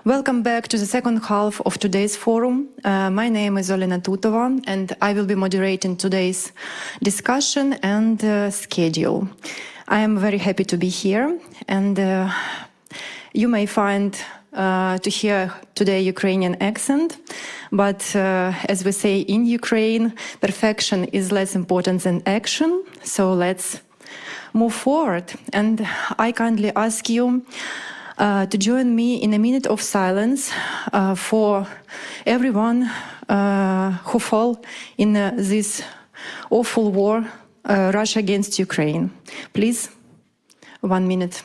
Welcome back to the second half of today's forum. My name is Olena Tutova, and I will be moderating today's discussion and schedule. I am very happy to be here, and you may find to hear today Ukrainian accent, but as we say in Ukraine, perfection is less important than action, so let's move forward. And I kindly ask you to join me in a minute of silence for everyone who fall in this awful war, Russia against Ukraine. Please, 1 minute.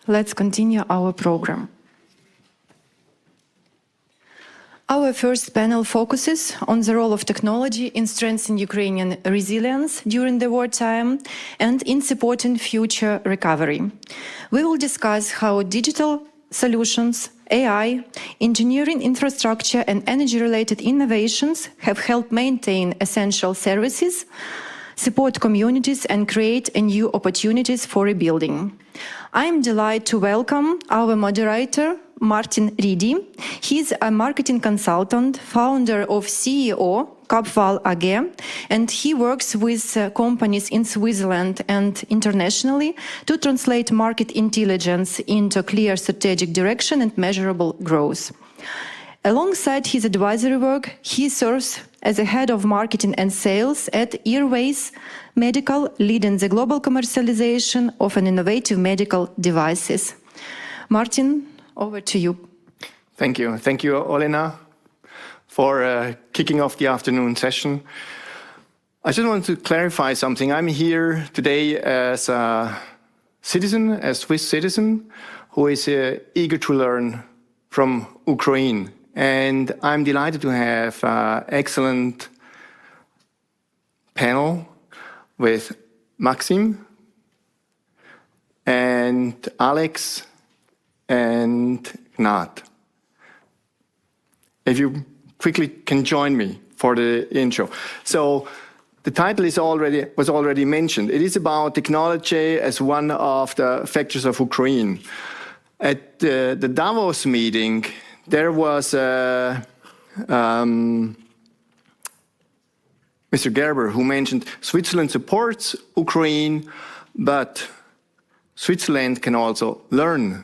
Let's continue our program. Our first panel focuses on the role of technology in strengthening Ukrainian resilience during the wartime and in supporting future recovery. We will discuss how digital solutions, AI, engineering infrastructure, and energy-related innovations have helped maintain essential services, support communities, and create new opportunities for rebuilding. I am delighted to welcome our moderator, Martin Ridi. He is a marketing consultant, founder of CEO Capval AG, and he works with companies in Switzerland and internationally to translate market intelligence into clear strategic direction and measurable growth. Alongside his advisory work, he serves as a head of marketing and sales at Airways Medical, leading the global commercialization of an innovative medical devices. Martin, over to you. Thank you. Thank you, Olena, for kicking off the afternoon session. I just want to clarify something. I'm here today as a citizen, a Swiss citizen, who is eager to learn from Ukraine. And I'm delighted to have an excellent panel with Maksym and Alex and Gnat. If you quickly can join me for the intro. So the title was already mentioned. It is about technology as one of the factors of Ukraine. At the Davos meeting, there was Mr. Gerber who mentioned Switzerland supports Ukraine, but Switzerland can also learn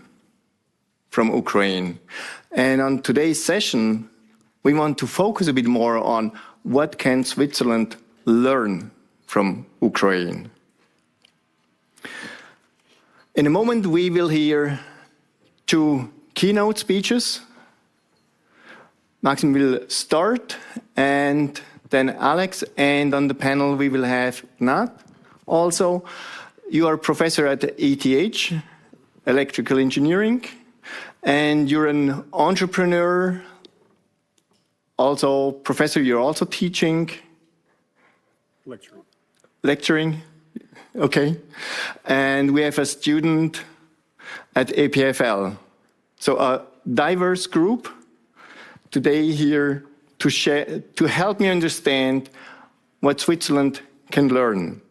from Ukraine. And on today's session, we want to focus a bit more on what can Switzerland learn from Ukraine. In a moment, we will hear 2 keynote speeches. Maksym will start, and then Alex, and on the panel we will have Gnat. Also, you are a professor at ETH, Electrical Engineering, and you're an entrepreneur, also professor, you're also teaching? Lecturing, okay. And we have a student at EPFL. So a diverse group today here to help me understand what Switzerland can learn.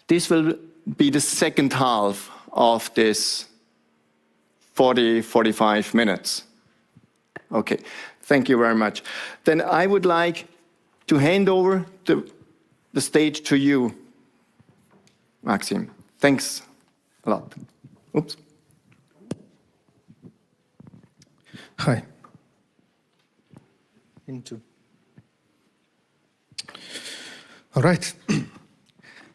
This will be the second half of this 45 minutes. Okay, thank you very much. Then I would like to hand over the stage to you, Maksym. Thanks a lot. Oops. Hi. All right.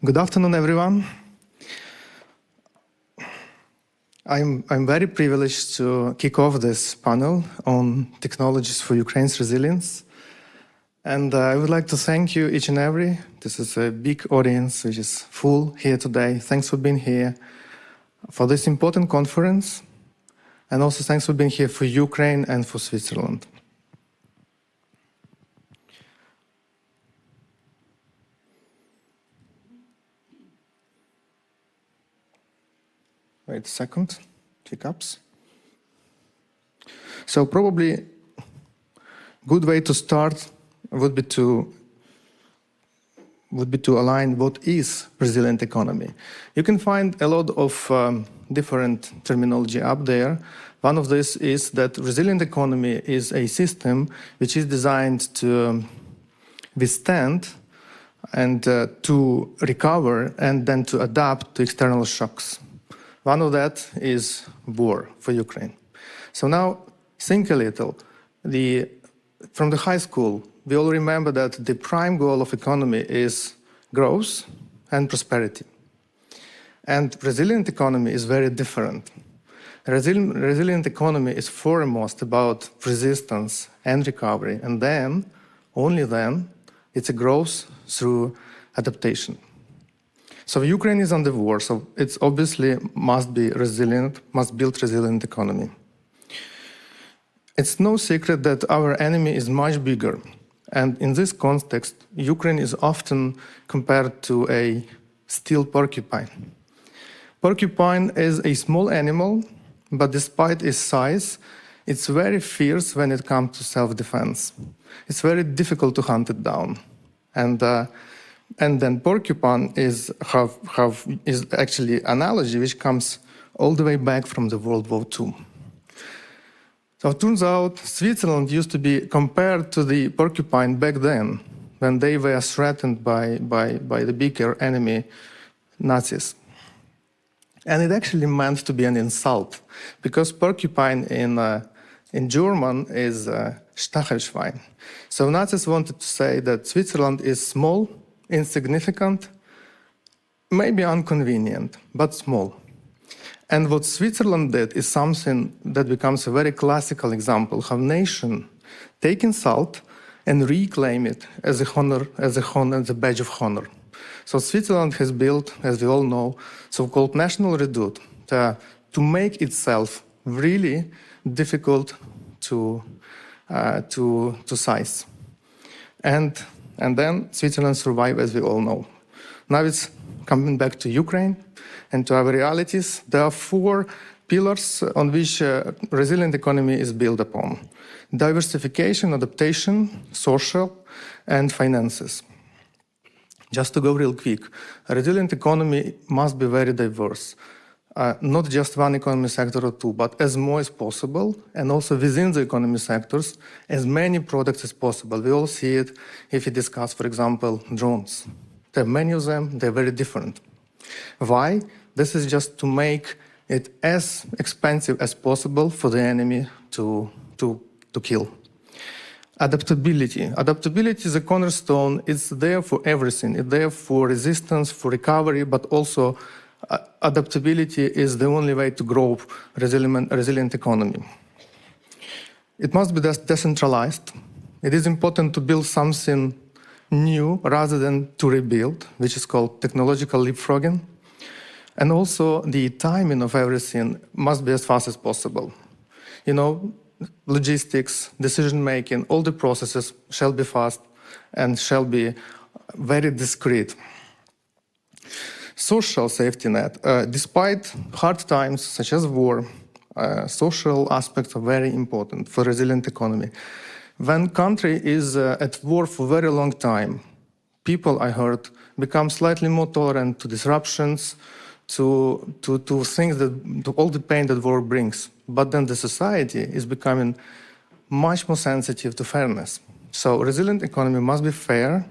Good afternoon, everyone. I'm very privileged to kick off this panel on technologies for Ukraine's resilience. And I would like to thank you each and every. This is a big audience which is full here today. Thanks for being here for this important conference. And also thanks for being here for Ukraine and for Switzerland. Wait a second, hiccups. So probably good way to start would be to align what is resilient economy. You can find a lot of different terminology up there. One of this is that resilient economy is a system which is designed to withstand and to recover and then to adapt to external shocks. One of that is war for Ukraine. So now think a little. From the high school, we all remember that the prime goal of economy is growth and prosperity. And resilient economy is very different. Resilient economy is foremost about resistance and recovery, and then, only then, it's a growth through adaptation. So Ukraine is under war, so it's obviously must be resilient, must build resilient economy. It's no secret that our enemy is much bigger. And in this context, Ukraine is often compared to a steel porcupine. Porcupine is a small animal, but despite its size, it's very fierce when it comes to self-defense. It's very difficult to hunt it down. And then porcupine is actually an analogy which comes all the way back from the World War II. So it turns out Switzerland used to be compared to the porcupine back then, when they were threatened by the bigger enemy, Nazis. And it actually meant to be an insult, because porcupine in German is Stachelschwein. So Nazis wanted to say that Switzerland is small, insignificant, maybe inconvenient, but small. And what Switzerland did is something that becomes a very classical example, how nation take insult and reclaim it as a badge of honor. So Switzerland has built, as we all know, so-called national redoubt to make itself really difficult to size. And then Switzerland survived, as we all know. Now it's coming back to Ukraine and to our realities. There are 4 pillars on which resilient economy is built upon: diversification, adaptation, social, and finances. Just to go real quick, a resilient economy must be very diverse. Not just one economy sector or two, but as more as possible, and also within the economy sectors, as many products as possible. We all see it if we discuss, for example, drones. There are many of them, they're very different. Why? This is just to make it as expensive as possible for the enemy to kill. Adaptability. Adaptability is a cornerstone. It's there for everything. It's there for resistance, for recovery, but also adaptability is the only way to grow resilient economy. It must be decentralized. It is important to build something new rather than to rebuild, which is called technological leapfrogging. And also the timing of everything must be as fast as possible. You know, logistics, decision-making, all the processes shall be fast and shall be very discreet. Social safety net. Despite hard times such as war, social aspects are very important for resilient economy. When country is at war for a very long time, people, I heard, become slightly more tolerant to disruptions, to things to all the pain that war brings. But then the society is becoming much more sensitive to fairness. So resilient economy must be fair.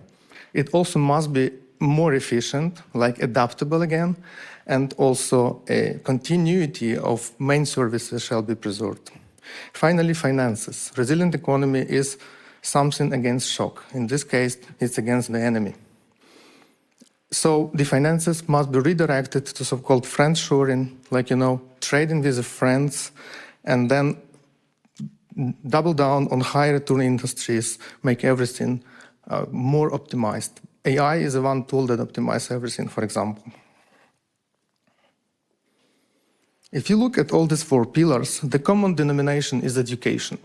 It also must be more efficient, like adaptable again, and also a continuity of main services shall be preserved. Finally, finances. Resilient economy is something against shock. In this case, it's against the enemy. So the finances must be redirected to so-called friendshoring, like, trading with the friends, and then double down on high return industries, make everything more optimized. AI is the one tool that optimizes everything, for example. If you look at all these 4 pillars, the common denomination is education.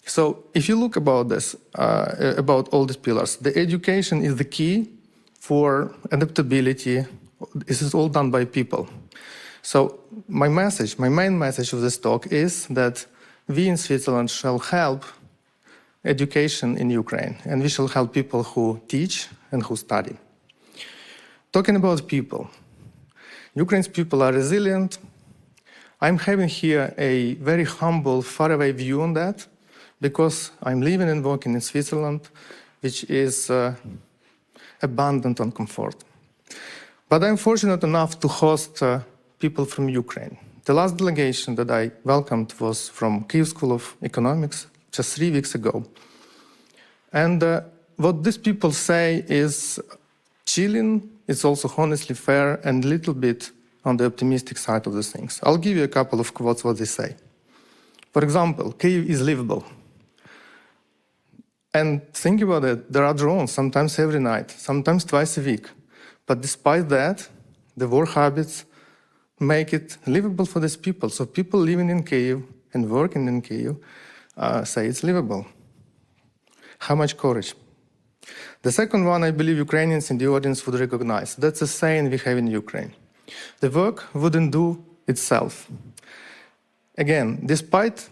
So if you look about this, about all these pillars, the education is the key for adaptability. This is all done by people. So my main message of this talk is that we in Switzerland shall help education in Ukraine, and we shall help people who teach and who study. Talking about people, Ukraine's people are resilient. I'm having here a very humble, faraway view on that, because I'm living and working in Switzerland, which is abundant on comfort. But I'm fortunate enough to host people from Ukraine. The last delegation that I welcomed was from Kyiv School of Economics just 3 weeks ago. And what these people say is chilling, it's also honestly fair and a little bit on the optimistic side of the things. I'll give you a couple of quotes what they say. For example, Kyiv is livable. And think about it, there are drones, sometimes every night, sometimes twice a week. But despite that, the war habits make it livable for these people. So people living in Kyiv and working in Kyiv say it's livable. How much courage? The second one, I believe Ukrainians in the audience would recognize. That's a saying we have in Ukraine. The work wouldn't do itself. Again, despite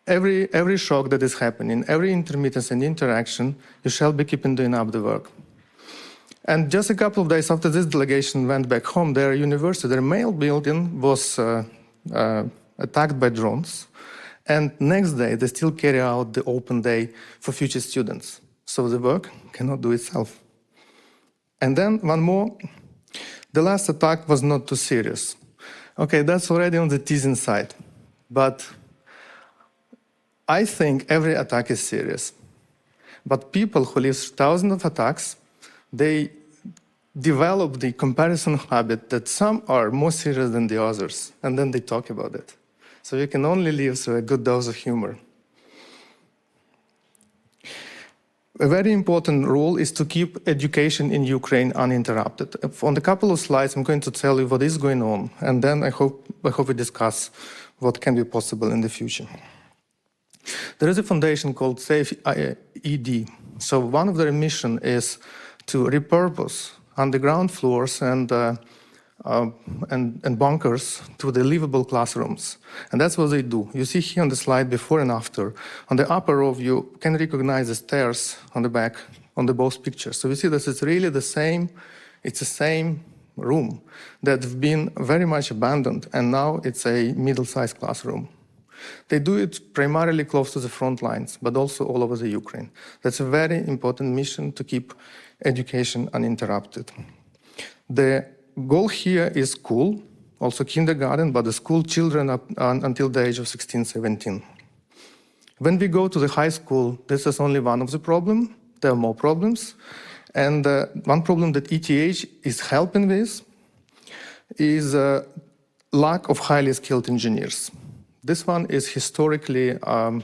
every shock that is happening, every intermittence and interaction, you shall be keeping doing up the work. And just a couple of days after this delegation went back home, their university, their mail building was attacked by drones. And next day, they still carry out the open day for future students. So the work cannot do itself. And then one more, the last attack was not too serious. Okay, that's already on the teasing side. But I think every attack is serious. But people who live thousands of attacks, they develop the comparison habit that some are more serious than the others, and then they talk about it. So you can only live through a good dose of humor. A very important rule is to keep education in Ukraine uninterrupted. On a couple of slides, I'm going to tell you what is going on, and then I hope we discuss what can be possible in the future. There is a foundation called Safe ED. So one of their mission is to repurpose underground floors and bunkers to the livable classrooms. And that's what they do. You see here on the slide before and after. On the upper row, you can recognize the stairs on the back on the both pictures. So we see that it's really the same room that's been very much abandoned, and now it's a middle-sized classroom. They do it primarily close to the front lines, but also all over the Ukraine. That's a very important mission to keep education uninterrupted. The goal here is school, also kindergarten, but the school children up until the age of 16, 17. When we go to the high school, this is only one of the problems. There are more problems. And one problem that ETH is helping with is lack of highly skilled engineers. This one is historically, for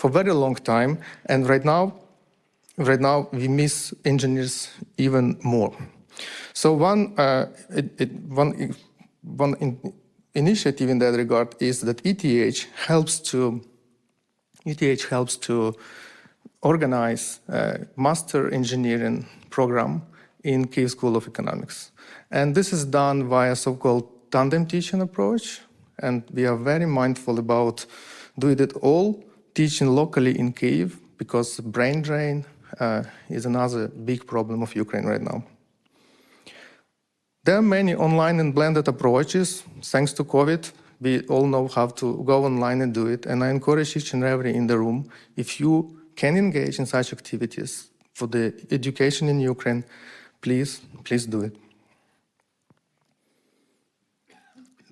a very long time. And right now we miss engineers even more. So one initiative in that regard is that ETH helps to organize a master engineering program in Kyiv School of Economics. And this is done via so-called tandem teaching approach. And we are very mindful about doing it all, teaching locally in Kyiv, because brain drain is another big problem of Ukraine right now. There are many online and blended approaches. Thanks to COVID, we all know how to go online and do it. And I encourage each and every in the room, if you can engage in such activities for the education in Ukraine, please do it.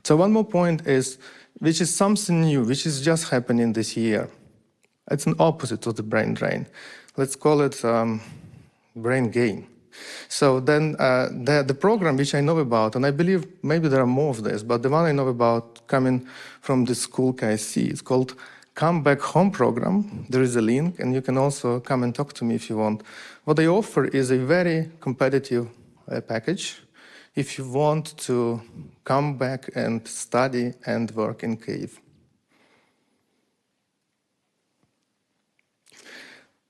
So one more point is, which is something new, which is just happening this year. It's an opposite of the brain drain. Let's call it brain gain. So then the program which I know about, and I believe maybe there are more of this, but the one I know about coming from the school KSC, it's called Come Back Home program. There is a link, and you can also come and talk to me if you want. What they offer is a very competitive package if you want to come back and study and work in Kyiv.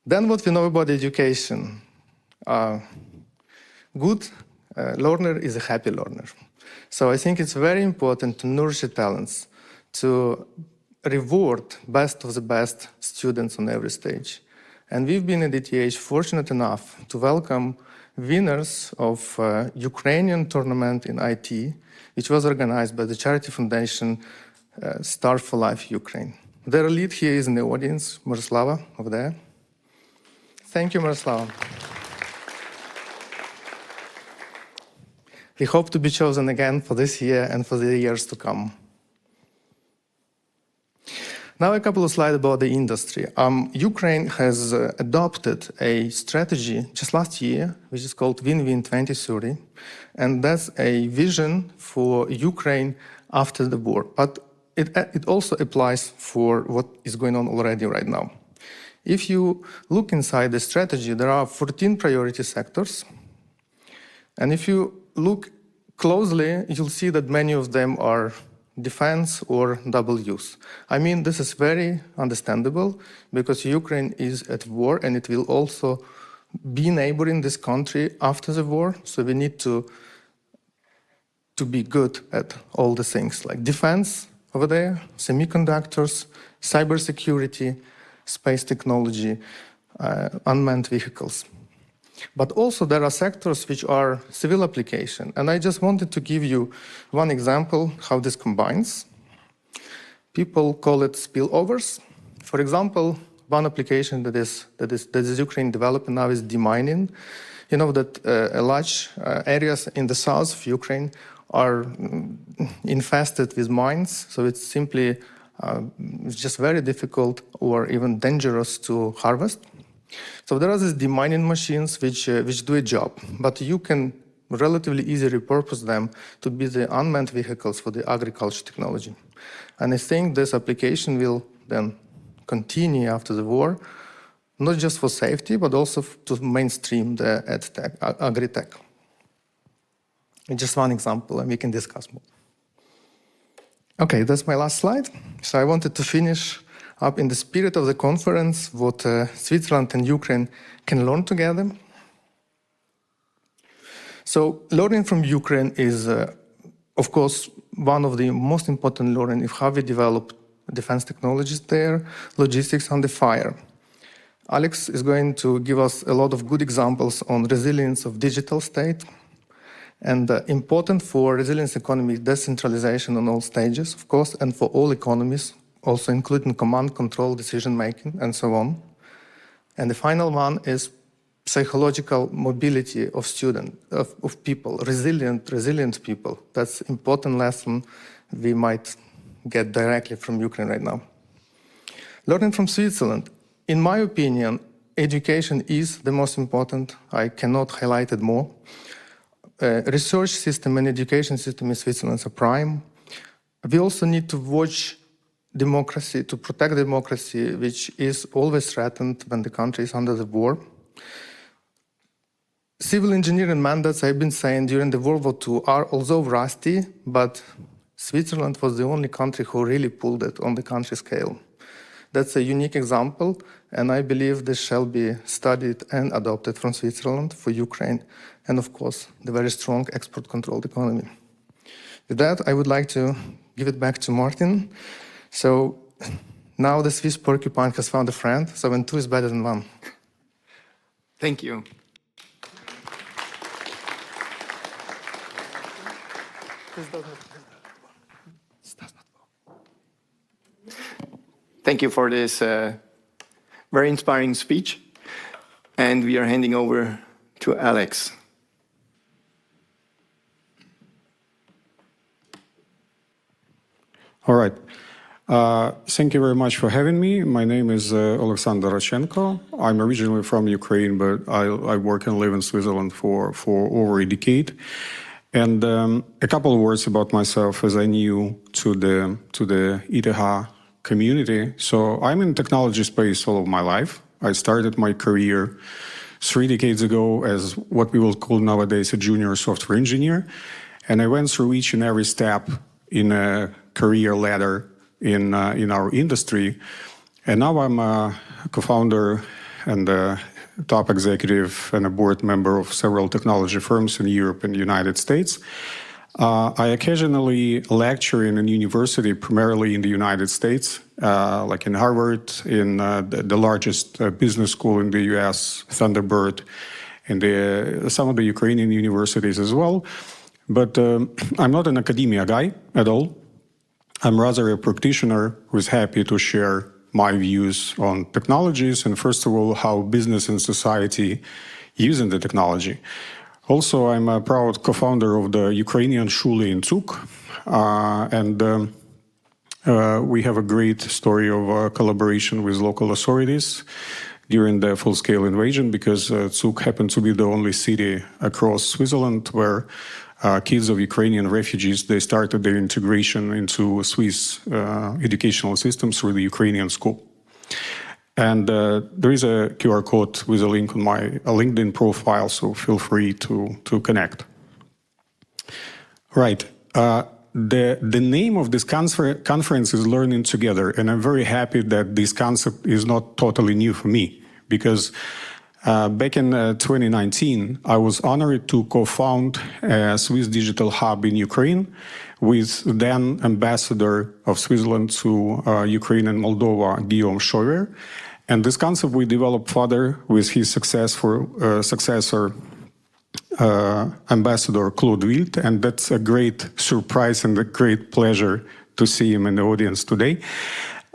Then what we know about education. Good learner is a happy learner. So I think it's very important to nurture talents, to reward best of the best students on every stage. And we've been at ETH fortunate enough to welcome winners of Ukrainian tournament in IT, which was organized by the charity foundation Start for Life Ukraine. Their lead here is in the audience, Miroslava, over there. Thank you, Miroslava. We hope to be chosen again for this year and for the years to come. Now a couple of slides about the industry. Ukraine has adopted a strategy just last year, which is called Win-Win 2030, and that's a vision for Ukraine after the war. But it also applies for what is going on already right now. If you look inside the strategy, there are 14 priority sectors, and if you look closely, you'll see that many of them are defense or double use. I mean, this is very understandable because Ukraine is at war and it will also be neighboring this country after the war. So we need to be good at all the things like defense over there, semiconductors, cybersecurity, space technology, unmanned vehicles. But also there are sectors which are civil application. And I just wanted to give you one example how this combines. People call it spillovers. For example, one application that is Ukraine developing now is demining. You know that large areas in the south of Ukraine are infested with mines. So it's simply it's just very difficult or even dangerous to harvest. So there are these demining machines which do a job, but you can relatively easily repurpose them to be the unmanned vehicles for the agriculture technology. And I think this application will then continue after the war, not just for safety, but also to mainstream the EdTech, agri-tech. Just one example, and we can discuss more. Okay, that's my last slide. So I wanted to finish up in the spirit of the conference, what Switzerland and Ukraine can learn together. So learning from Ukraine is, of course, one of the most important learning of how we develop defense technologies there, logistics on the fire. Alex is going to give us a lot of good examples on resilience of digital state, and important for resilience economy, decentralization on all stages, of course, and for all economies, also including command, control, decision-making, and so on. And the final one is psychological mobility of students, of people, resilient people. That's an important lesson we might get directly from Ukraine right now. Learning from Switzerland. In my opinion, education is the most important. I cannot highlight it more. Research system and education system in Switzerland are prime. We also need to watch democracy, to protect democracy, which is always threatened when the country is under the war. Civil engineering mandates, I've been saying, during the World War II are also rusty, but Switzerland was the only country who really pulled it on the country scale. That's a unique example, and I believe this shall be studied and adopted from Switzerland for Ukraine, and of course, the very strong export-controlled economy. With that, I would like to give it back to Martin. So now the Swiss porcupine has found a friend, so when two is better than one. Thank you. Thank you for this very inspiring speech. And we are handing over to Alex. All right. Thank you very much for having me. My name is Alexander Rachenko. I'm originally from Ukraine, but I work and live in Switzerland for over a decade. And a couple of words about myself as I new to the ETH community. So I'm in technology space all of my life. I started my career 3 decades ago as what we will call nowadays a junior software engineer. And I went through each and every step in a career ladder in our industry. And now I'm a co-founder and a top executive and a board member of several technology firms in Europe and the United States. I occasionally lecture in a university, primarily in the United States, like in Harvard, in the largest business school in the US, Thunderbird, and some of the Ukrainian universities as well. But I'm not an academia guy at all. I'm rather a practitioner who's happy to share my views on technologies and, first of all, how business and society using the technology. Also, I'm a proud co-founder of the Ukrainian Shule in Zug, and we have a great story of collaboration with local authorities during the full-scale invasion, because Zug happened to be the only city across Switzerland where kids of Ukrainian refugees, they started their integration into Swiss educational systems through the Ukrainian school. And there is a QR code with a link on my LinkedIn profile, so feel free to connect. Right. The name of this conference is Learning Together, and I'm very happy that this concept is not totally new for me, because back in 2019, I was honored to co-found a Swiss digital hub in Ukraine with then ambassador of Switzerland to Ukraine and Moldova, Guillaume Chauvet. And this concept we developed further with his successor, Ambassador Claude Wild, and that's a great surprise and a great pleasure to see him in the audience today.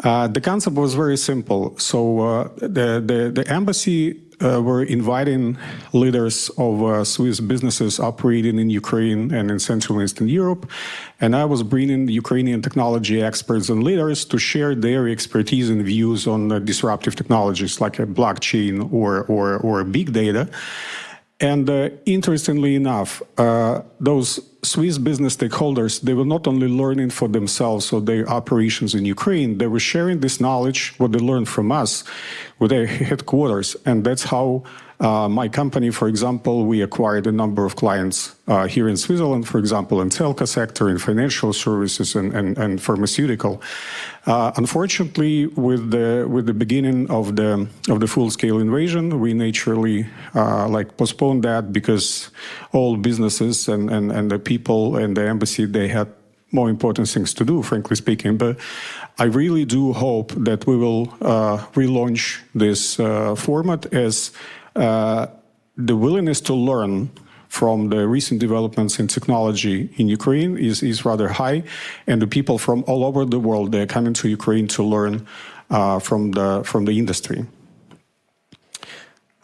The concept was very simple. So the embassy were inviting leaders of Swiss businesses operating in Ukraine and in Central and Eastern Europe, and I was bringing Ukrainian technology experts and leaders to share their expertise and views on disruptive technologies like a blockchain or big data. And interestingly enough, those Swiss business stakeholders, they were not only learning for themselves or their operations in Ukraine, they were sharing this knowledge, what they learned from us, with their headquarters. And that's how my company, for example, we acquired a number of clients here in Switzerland, for example, in telco sector, in financial services and pharmaceutical. Unfortunately, with the beginning of the full-scale invasion, we naturally postponed that, because all businesses and the people and the embassy, they had more important things to do, frankly speaking. But I really do hope that we will relaunch this format, as the willingness to learn from the recent developments in technology in Ukraine is rather high, and the people from all over the world, they're coming to Ukraine to learn from the industry.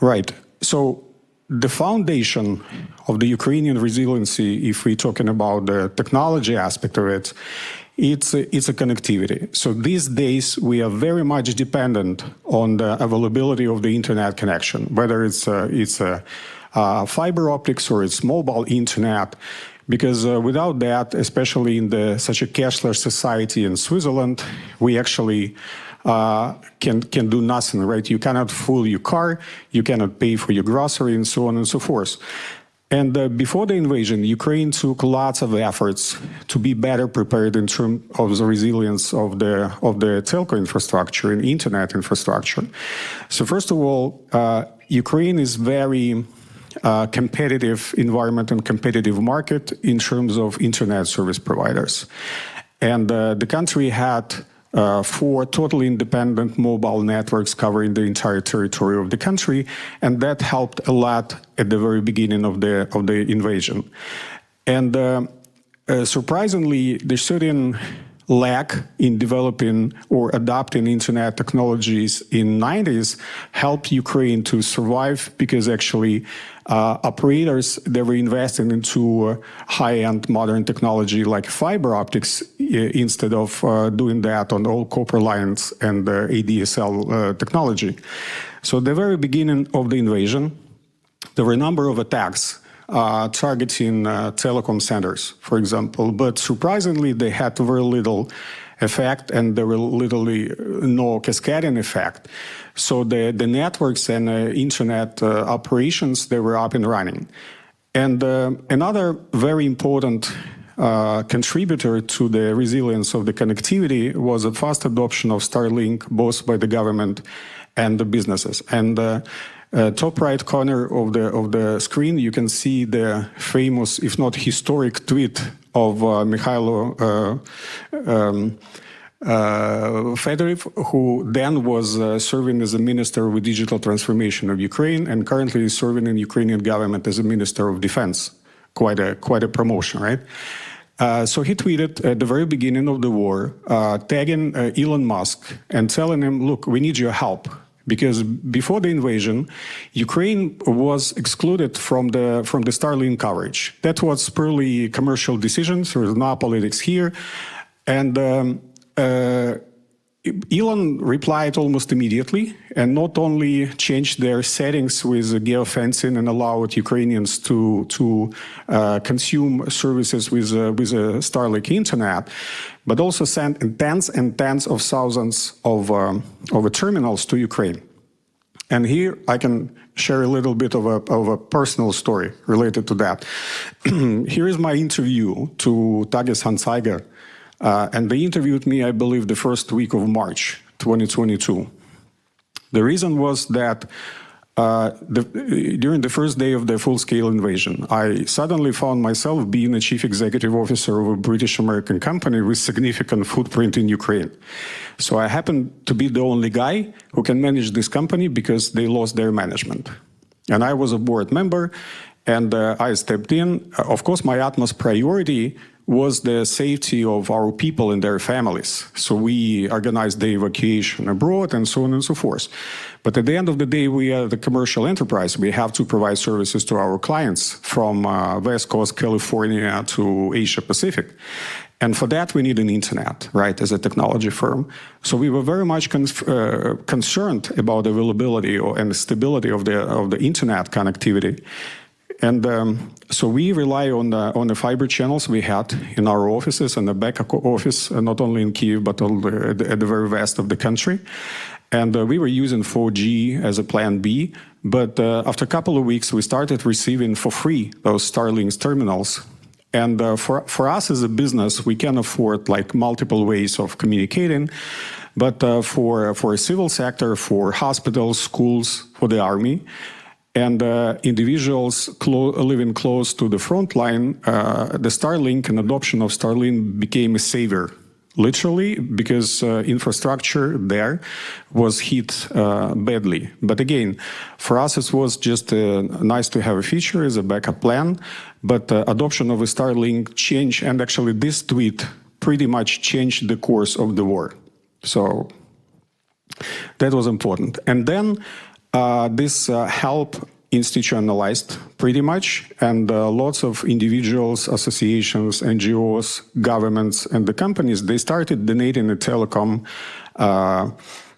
Right. So the foundation of the Ukrainian resiliency, if we're talking about the technology aspect of it, it's a connectivity. So these days, we are very much dependent on the availability of the internet connection, whether it's a fiber optics or it's mobile internet, because without that, especially in such a cashless society in Switzerland, we actually can do nothing, right? You cannot fuel your car, you cannot pay for your grocery, and so on and so forth. And before the invasion, Ukraine took lots of efforts to be better prepared in terms of the resilience of the telco infrastructure and internet infrastructure. So first of all, Ukraine is very competitive environment and competitive market in terms of internet service providers. And the country had 4 totally independent mobile networks covering the entire territory of the country, and that helped a lot at the very beginning of the invasion. And surprisingly, there's certain lack in developing or adopting internet technologies in 90s helped Ukraine to survive, because actually operators, they were investing into high-end modern technology like fiber optics instead of doing that on all copper lines and ADSL technology. So the very beginning of the invasion, there were a number of attacks targeting telecom centers, for example, but surprisingly, they had very little effect, and there were literally no cascading effect. So the networks and internet operations, they were up and running. And another very important contributor to the resilience of the connectivity was a fast adoption of Starlink, both by the government and the businesses. And top right corner of the screen, you can see the famous, if not historic, tweet of Mikhailo Fedorev, who then was serving as a minister of digital transformation of Ukraine, and currently is serving in the Ukrainian government as a minister of defense. Quite a promotion, right? So he tweeted at the very beginning of the war, tagging Elon Musk and telling him, look, we need your help. Because before the invasion, Ukraine was excluded from the Starlink coverage. That was purely commercial decisions. There was no politics here. And Elon replied almost immediately, and not only changed their settings with geofencing and allowed Ukrainians to consume services with a Starlink internet, but also sent tens and tens of thousands of terminals to Ukraine. And here I can share a little bit of a personal story related to that. Here is my interview to Tages Anzeiger, and they interviewed me, I believe, the first week of March 2022. The reason was that during the first day of the full-scale invasion, I suddenly found myself being a chief executive officer of a British-American company with significant footprint in Ukraine. So I happened to be the only guy who can manage this company because they lost their management. And I was a board member, and I stepped in. Of course, my utmost priority was the safety of our people and their families. So we organized the evacuation abroad and so on and so forth. But at the end of the day, we are the commercial enterprise. We have to provide services to our clients from West Coast, California to Asia Pacific. And for that, we need an internet, right, as a technology firm. So we were very much concerned about the availability and stability of the internet connectivity. And so we rely on the fiber channels we had in our offices and the back office, not only in Kyiv, but at the very west of the country. And we were using 4G as a plan B. But after a couple of weeks, we started receiving for free those Starlink terminals. And for us as a business, we can afford like multiple ways of communicating. But for a civil sector, for hospitals, schools, for the army, and individuals living close to the front line, the Starlink and adoption of Starlink became a savior, literally, because infrastructure there was hit badly. But again, for us, it was just nice to have a feature as a backup plan. But adoption of a Starlink changed, and actually this tweet pretty much changed the course of the war. So that was important. And then this help institutionalized pretty much, and lots of individuals, associations, NGOs, governments, and the companies, they started donating the telecom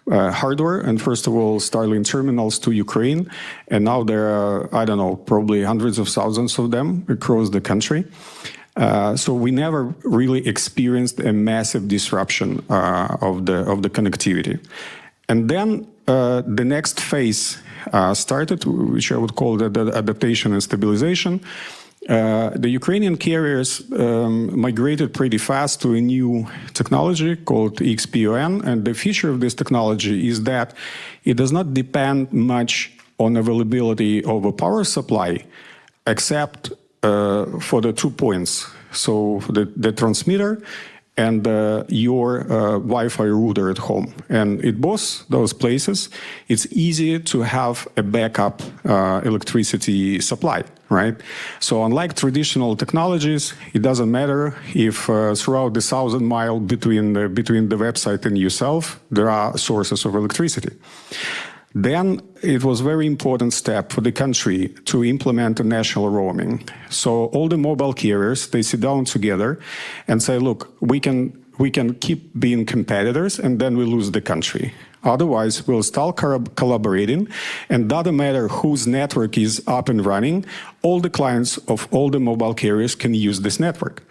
hardware and first of all Starlink terminals to Ukraine, and now there are, I don't know, probably hundreds of thousands of them across the country. So we never really experienced a massive disruption of the connectivity. And then the next phase started, which I would call the adaptation and stabilization. The Ukrainian carriers migrated pretty fast to a new technology called XPON, and the feature of this technology is that it does not depend much on availability of a power supply, except for the 2 points, so the transmitter and your Wi-Fi router at home. And in both those places, it's easy to have a backup electricity supply, right? So unlike traditional technologies, it doesn't matter if throughout the 1,000 mile between the website and yourself, there are sources of electricity. Then it was a very important step for the country to implement a national roaming. So all the mobile carriers, they sit down together and say, look, we can keep being competitors and then we lose the country. Otherwise, we'll start collaborating, and doesn't matter whose network is up and running, all the clients of all the mobile carriers can use this network.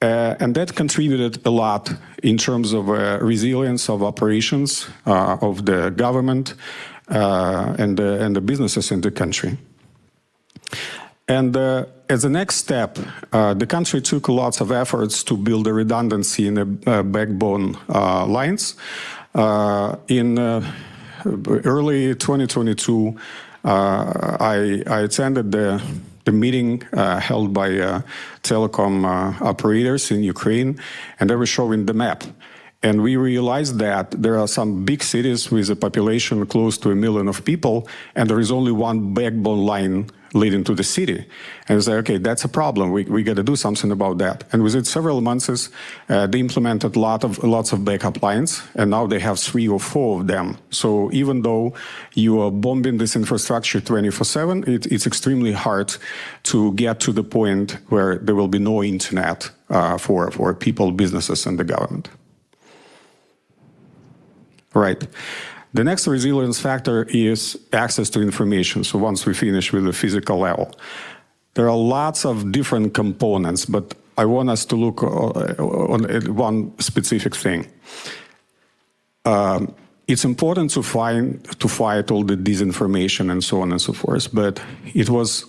And that contributed a lot in terms of resilience of operations of the government and the businesses in the country. And as a next step, the country took lots of efforts to build a redundancy in the backbone lines. In early 2022, I attended the meeting held by telecom operators in Ukraine, and they were showing the map. And we realized that there are some big cities with a population close to 1 million of people, and there is only one backbone line leading to the city. And I said, okay, that's a problem. We got to do something about that. And within several months, they implemented lots of backup lines, and now they have 3 or 4 of them. So even though you are bombing this infrastructure 24/7, it's extremely hard to get to the point where there will be no internet for people, businesses, and the government. Right. The next resilience factor is access to information. So once we finish with the physical level, there are lots of different components, but I want us to look on one specific thing. It's important to fight all the disinformation and so on and so forth, but it was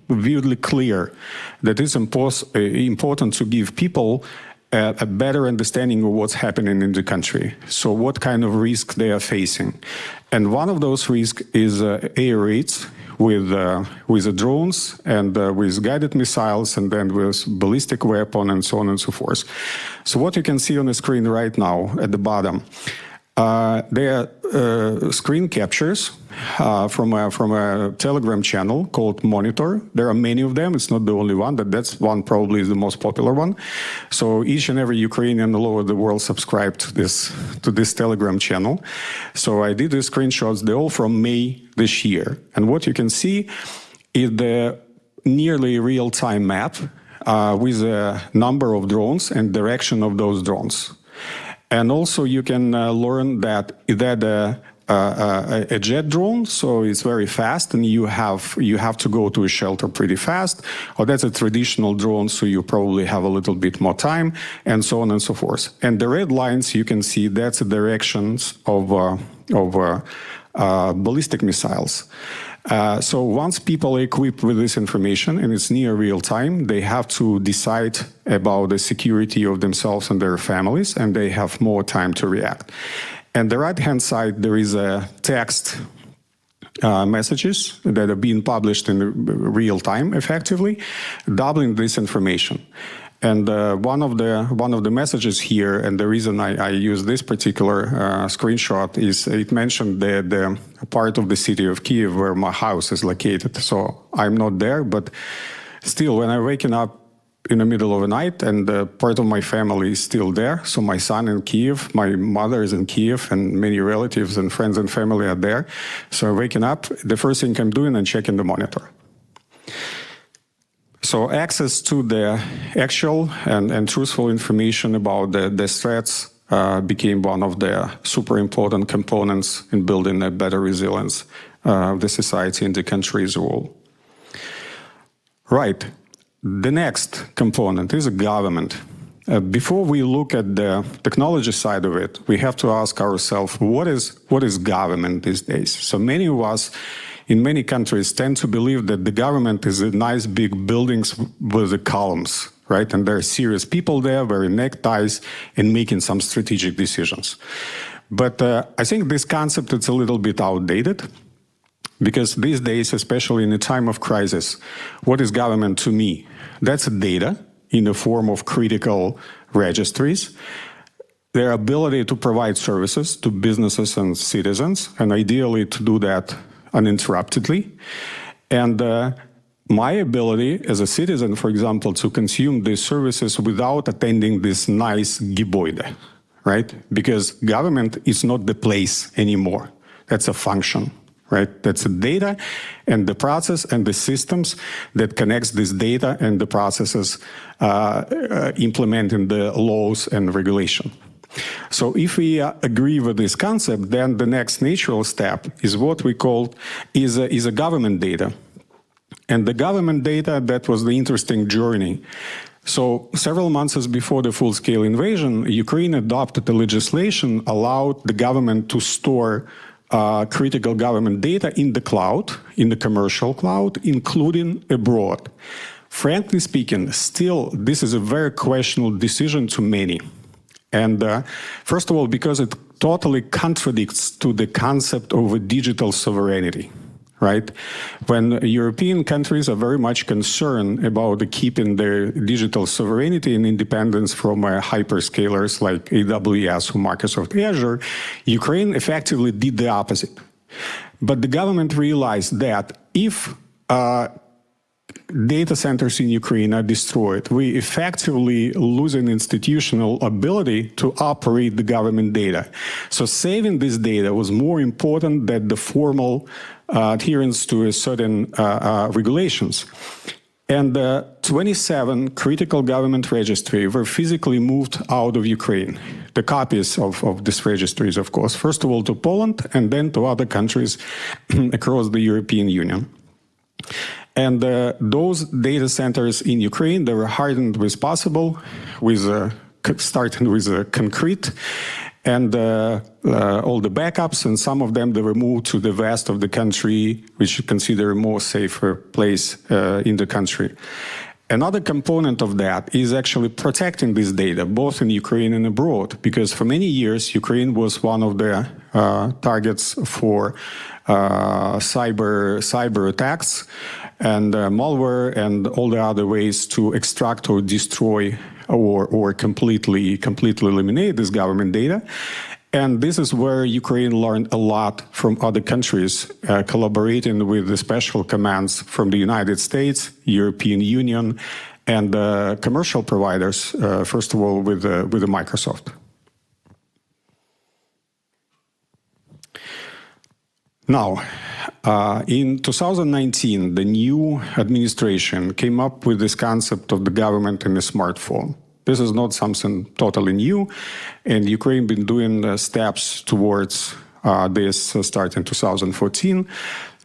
vividly clear that it's important to give people a better understanding of what's happening in the country. So what kind of risk they are facing. And one of those risks is air raids with the drones and with guided missiles and then with ballistic weapon and so on and so forth. So what you can see on the screen right now at the bottom, they are screen captures from a Telegram channel called Monitor. There are many of them. It's not the only one, but that's one probably is the most popular one. So each and every Ukrainian all over the world subscribed to this Telegram channel. So I did the screenshots. They're all from May this year. And what you can see is the nearly real-time map with a number of drones and direction of those drones. And also you can learn that a jet drone, so it's very fast, and you have to go to a shelter pretty fast, or that's a traditional drone, so you probably have a little bit more time, and so on and so forth. And the red lines you can see, that's the directions of ballistic missiles. So once people are equipped with this information and it's near real time, they have to decide about the security of themselves and their families, and they have more time to react. And the right-hand side, there is a text messages that are being published in real time, effectively, doubling this information. And one of the messages here, and the reason I use this particular screenshot is it mentioned the part of the city of Kyiv where my house is located. So I'm not there, but still, when I'm waking up in the middle of the night and part of my family is still there, so my son in Kyiv, my mother is in Kyiv, and many relatives and friends and family are there. So waking up, the first thing I'm doing is checking the monitor. So access to the actual and truthful information about the threats became one of the super important components in building a better resilience of the society and the country as a whole. Right. The next component is a government. Before we look at the technology side of it, we have to ask ourselves, what is government these days? So many of us in many countries tend to believe that the government is a nice big buildings with the columns, right? And there are serious people there wearing neckties and making some strategic decisions. But I think this concept is a little bit outdated, because these days, especially in a time of crisis, what is government to me? That's data in the form of critical registries, their ability to provide services to businesses and citizens, and ideally to do that uninterruptedly, and my ability as a citizen, for example, to consume these services without attending this nice Gebäude, right? Because government is not the place anymore. That's a function, right? That's the data and the process and the systems that connects this data and the processes implementing the laws and regulation. So if we agree with this concept, then the next natural step is what we call is a government data. And the government data, that was the interesting journey. So several months before the full-scale invasion, Ukraine adopted the legislation allowed the government to store critical government data in the cloud, in the commercial cloud, including abroad. Frankly speaking, still, this is a very questionable decision to many. And first of all, because it totally contradicts to the concept of a digital sovereignty, right? When European countries are very much concerned about keeping their digital sovereignty and independence from hyperscalers like AWS or Microsoft Azure, Ukraine effectively did the opposite. But the government realized that if data centers in Ukraine are destroyed, we effectively lose an institutional ability to operate the government data. So saving this data was more important than the formal adherence to a certain regulations. And 27 critical government registries were physically moved out of Ukraine. The copies of these registries, of course, first of all to Poland and then to other countries across the European Union. And those data centers in Ukraine, they were hardened with possible, with starting with concrete and all the backups, and some of them they were moved to the west of the country, which is considered a more safer place in the country. Another component of that is actually protecting this data, both in Ukraine and abroad, because for many years, Ukraine was one of the targets for cyber attacks and malware and all the other ways to extract or destroy or completely eliminate this government data. And this is where Ukraine learned a lot from other countries, collaborating with the special commands from the United States, European Union, and commercial providers, first of all, with the Microsoft. Now, in 2019, the new administration came up with this concept of the government in a smartphone. This is not something totally new, and Ukraine been doing steps towards this starting 2014.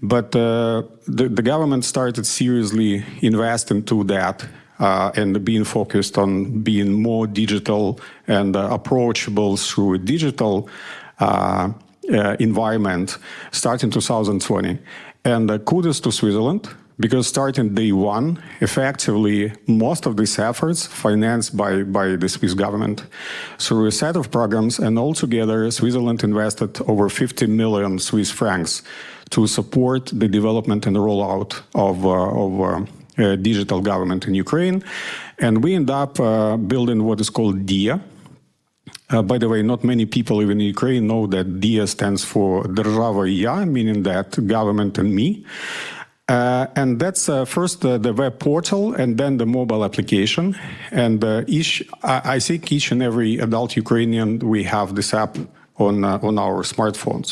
But the government started seriously investing to that and being focused on being more digital and approachable through a digital environment starting 2020. And kudos to Switzerland, because starting day one, effectively, most of these efforts financed by the Swiss government through a set of programs, and altogether, Switzerland invested over 50 million Swiss francs to support the development and the rollout of digital government in Ukraine. And we end up building what is called DIA. By the way, not many people even in Ukraine know that DIA stands for Держава і я, meaning that government and me. And that's first the web portal and then the mobile application. And I think each and every adult Ukrainian, we have this app on our smartphones.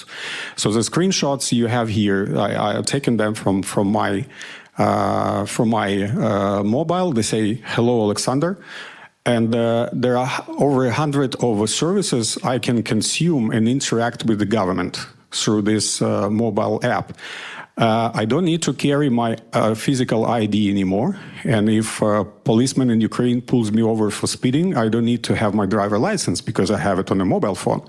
So the screenshots you have here, I have taken them from my mobile. They say, "Hello, Alexander." And there are over 100 of services I can consume and interact with the government through this mobile app. I don't need to carry my physical ID anymore. And if a policeman in Ukraine pulls me over for speeding, I don't need to have my driver license because I have it on a mobile phone.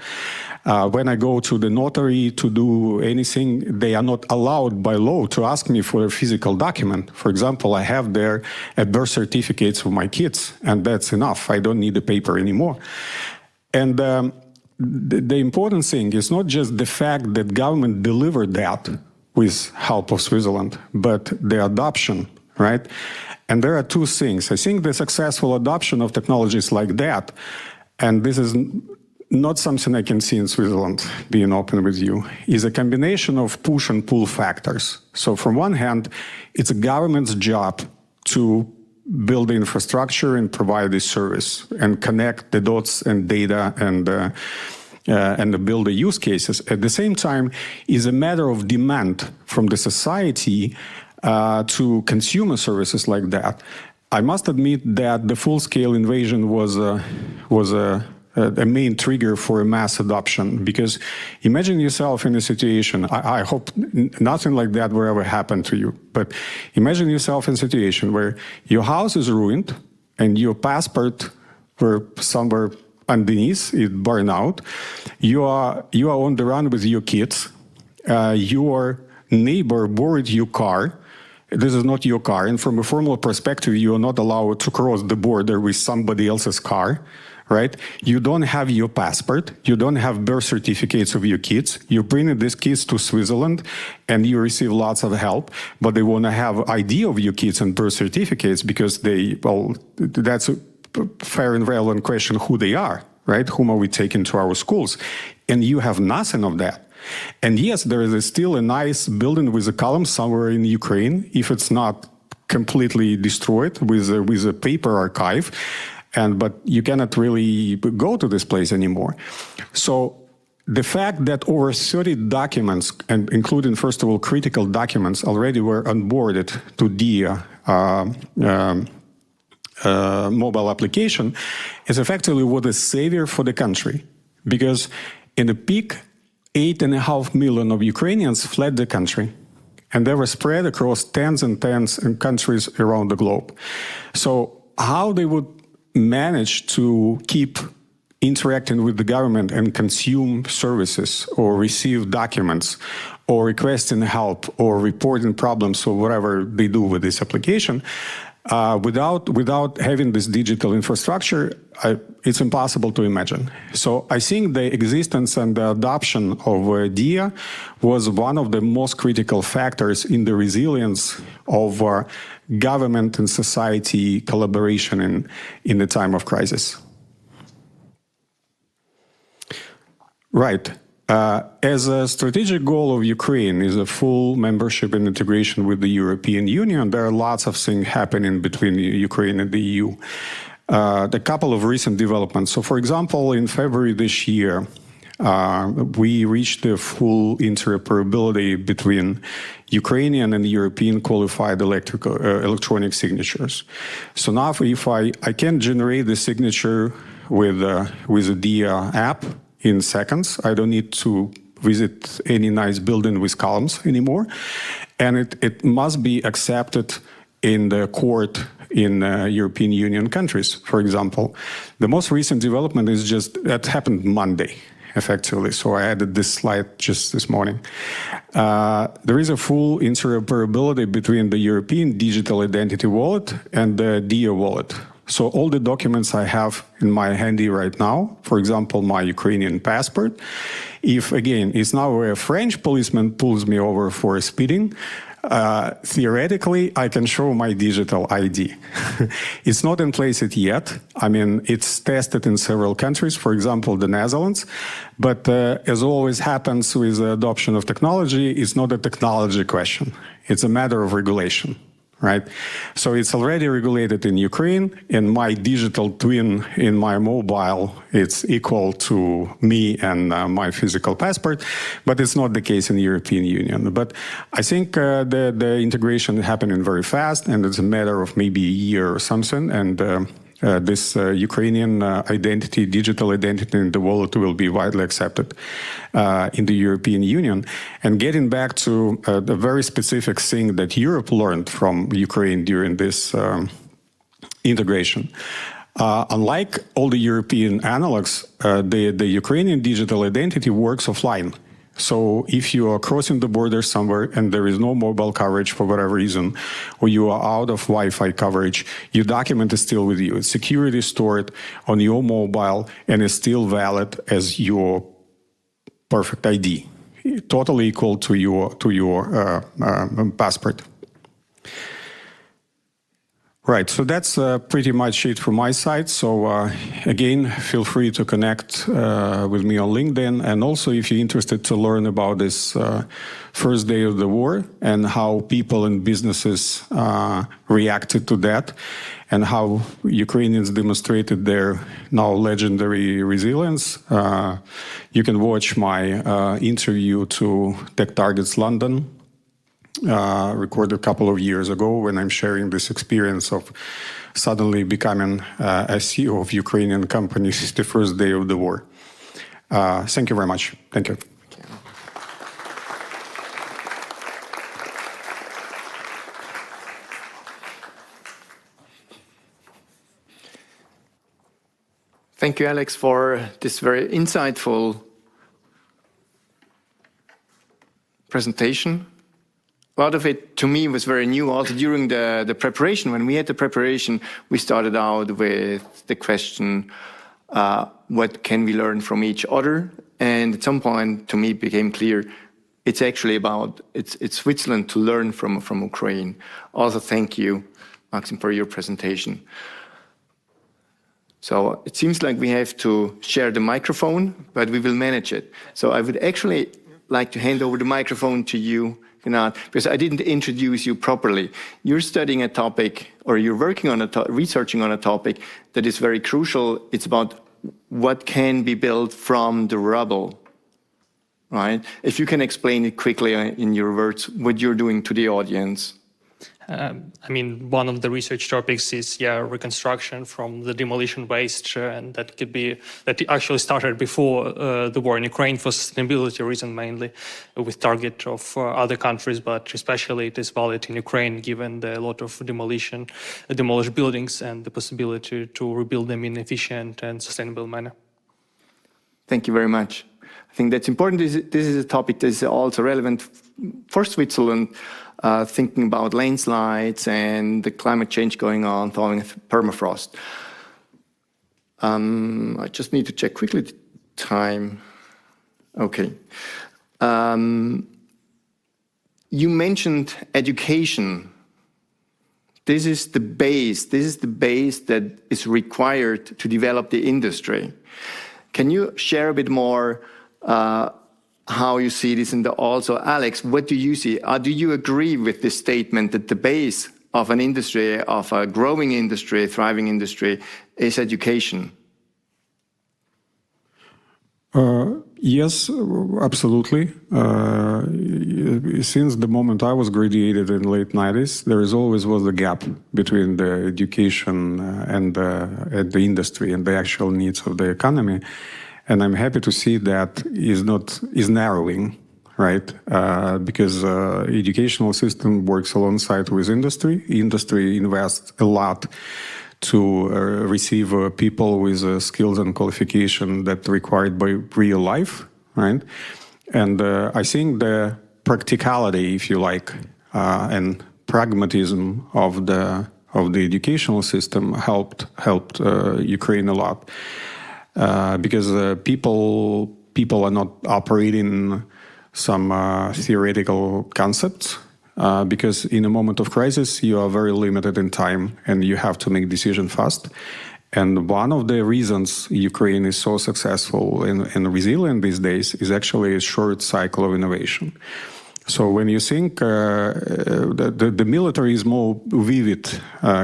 When I go to the notary to do anything, they are not allowed by law to ask me for a physical document. For example, I have there a birth certificates for my kids, and that's enough. I don't need the paper anymore. And the important thing is not just the fact that government delivered that with help of Switzerland, but the adoption, right? And there are two things. I think the successful adoption of technologies like that, and this is not something I can see in Switzerland, being open with you, is a combination of push and pull factors. So from one hand, it's a government's job to build the infrastructure and provide this service and connect the dots and data and build the use cases. At the same time, is a matter of demand from the society to consumer services like that. I must admit that the full-scale invasion was a main trigger for a mass adoption, because imagine yourself in a situation, I hope nothing like that will ever happen to you, but imagine yourself in a situation where your house is ruined and your passport were somewhere underneath, it burned out, you are on the run with your kids, your neighbor borrowed your car, this is not your car, and from a formal perspective, you are not allowed to cross the border with somebody else's car, right? You don't have your passport, you don't have birth certificates of your kids, you bring these kids to Switzerland and you receive lots of help, but they want to have ID of your kids and birth certificates because that's a fair and relevant question who they are, right? Whom are we taking to our schools? And you have nothing of that. And yes, there is still a nice building with a column somewhere in Ukraine, if it's not completely destroyed with a paper archive, but you cannot really go to this place anymore. So the fact that over 30 documents, and including, first of all, critical documents, already were onboarded to DIA mobile application is effectively what is savior for the country. Because in the peak, 8.5 million of Ukrainians fled the country, and they were spread across tens and tens of countries around the globe. So how they would manage to keep interacting with the government and consume services or receive documents or requesting help or reporting problems or whatever they do with this application, without having this digital infrastructure, it's impossible to imagine. So I think the existence and the adoption of DIA was one of the most critical factors in the resilience of government and society collaboration in the time of crisis. Right. As a strategic goal of Ukraine is a full membership and integration with the European Union, there are lots of things happening between Ukraine and the EU. A couple of recent developments. So, for example, in February this year, we reached the full interoperability between Ukrainian and European qualified electronic signatures. So now if I can generate the signature with a DIA app in seconds, I don't need to visit any nice building with columns anymore. And it must be accepted in the court in European Union countries, for example. The most recent development is that happened Monday, effectively. So I added this slide just this morning. There is a full interoperability between the European Digital Identity Wallet and the DIA wallet. So all the documents I have in my handy right now, for example, my Ukrainian passport, if, again, it's now where a French policeman pulls me over for speeding, theoretically, I can show my digital ID. It's not in place yet. I mean, it's tested in several countries, for example, the Netherlands. But as always happens with the adoption of technology, it's not a technology question. It's a matter of regulation. Right? So it's already regulated in Ukraine, and my digital twin in my mobile, it's equal to me and my physical passport, but it's not the case in the European Union. But I think the integration is happening very fast, and it's a matter of maybe a year or something, and this Ukrainian identity, digital identity in the wallet will be widely accepted in the European Union. And getting back to the very specific thing that Europe learned from Ukraine during this integration, unlike all the European analogs, the Ukrainian digital identity works offline. So if you are crossing the border somewhere and there is no mobile coverage for whatever reason, or you are out of Wi-Fi coverage, your document is still with you. It's securely stored on your mobile and is still valid as your perfect ID, totally equal to your passport. Right, so that's pretty much it from my side. So again, feel free to connect with me on LinkedIn. And also, if you're interested to learn about this first day of the war and how people and businesses reacted to that, and how Ukrainians demonstrated their now legendary resilience, you can watch my interview to Tech Targets London, recorded a couple of years ago, when I'm sharing this experience of suddenly becoming a CEO of Ukrainian companies the first day of the war. Thank you very much. Thank you. Thank you, Alex, for this very insightful presentation. A lot of it, to me, was very new. Also, during the preparation, when we had the preparation, we started out with the question, what can we learn from each other? And at some point, to me, it became clear, it's actually about, it's Switzerland to learn from Ukraine. Also, thank you, Maksym, for your presentation. So it seems like we have to share the microphone, but we will manage it. So I would actually like to hand over the microphone to you, because I didn't introduce you properly. You're studying a topic, or you're working on researching on a topic that is very crucial. It's about what can be built from the rubble, right? If you can explain it quickly in your words, what you're doing to the audience. I mean, one of the research topics is reconstruction from the demolition waste, and that actually started before the war in Ukraine for sustainability reasons mainly, with target of other countries, but especially it is valid in Ukraine given the lot of demolished buildings and the possibility to rebuild them in efficient and sustainable manner. Thank you very much. I think that's important. This is a topic that is also relevant for Switzerland. Thinking about landslides and the climate change going on, thawing permafrost. I just need to check quickly the time. Okay. You mentioned education. This is the base. This is the base that is required to develop the industry. Can you share a bit more how you see this? And also, Alex, what do you see? Do you agree with this statement that the base of an industry, of a growing industry, a thriving industry, is education? Yes, absolutely. Since the moment I was graduated in the late 90s, there always was a gap between the education and the industry and the actual needs of the economy. And I'm happy to see that is narrowing, right? Because educational system works alongside with industry. Industry invests a lot to receive people with skills and qualification that required by real life, right? And I think the practicality, if you like, and pragmatism of the educational system helped Ukraine a lot. Because people are not operating some theoretical concepts, because in a moment of crisis, you are very limited in time and you have to make decisions fast. And one of the reasons Ukraine is so successful and resilient these days is actually a short cycle of innovation. So when you think the military is more vivid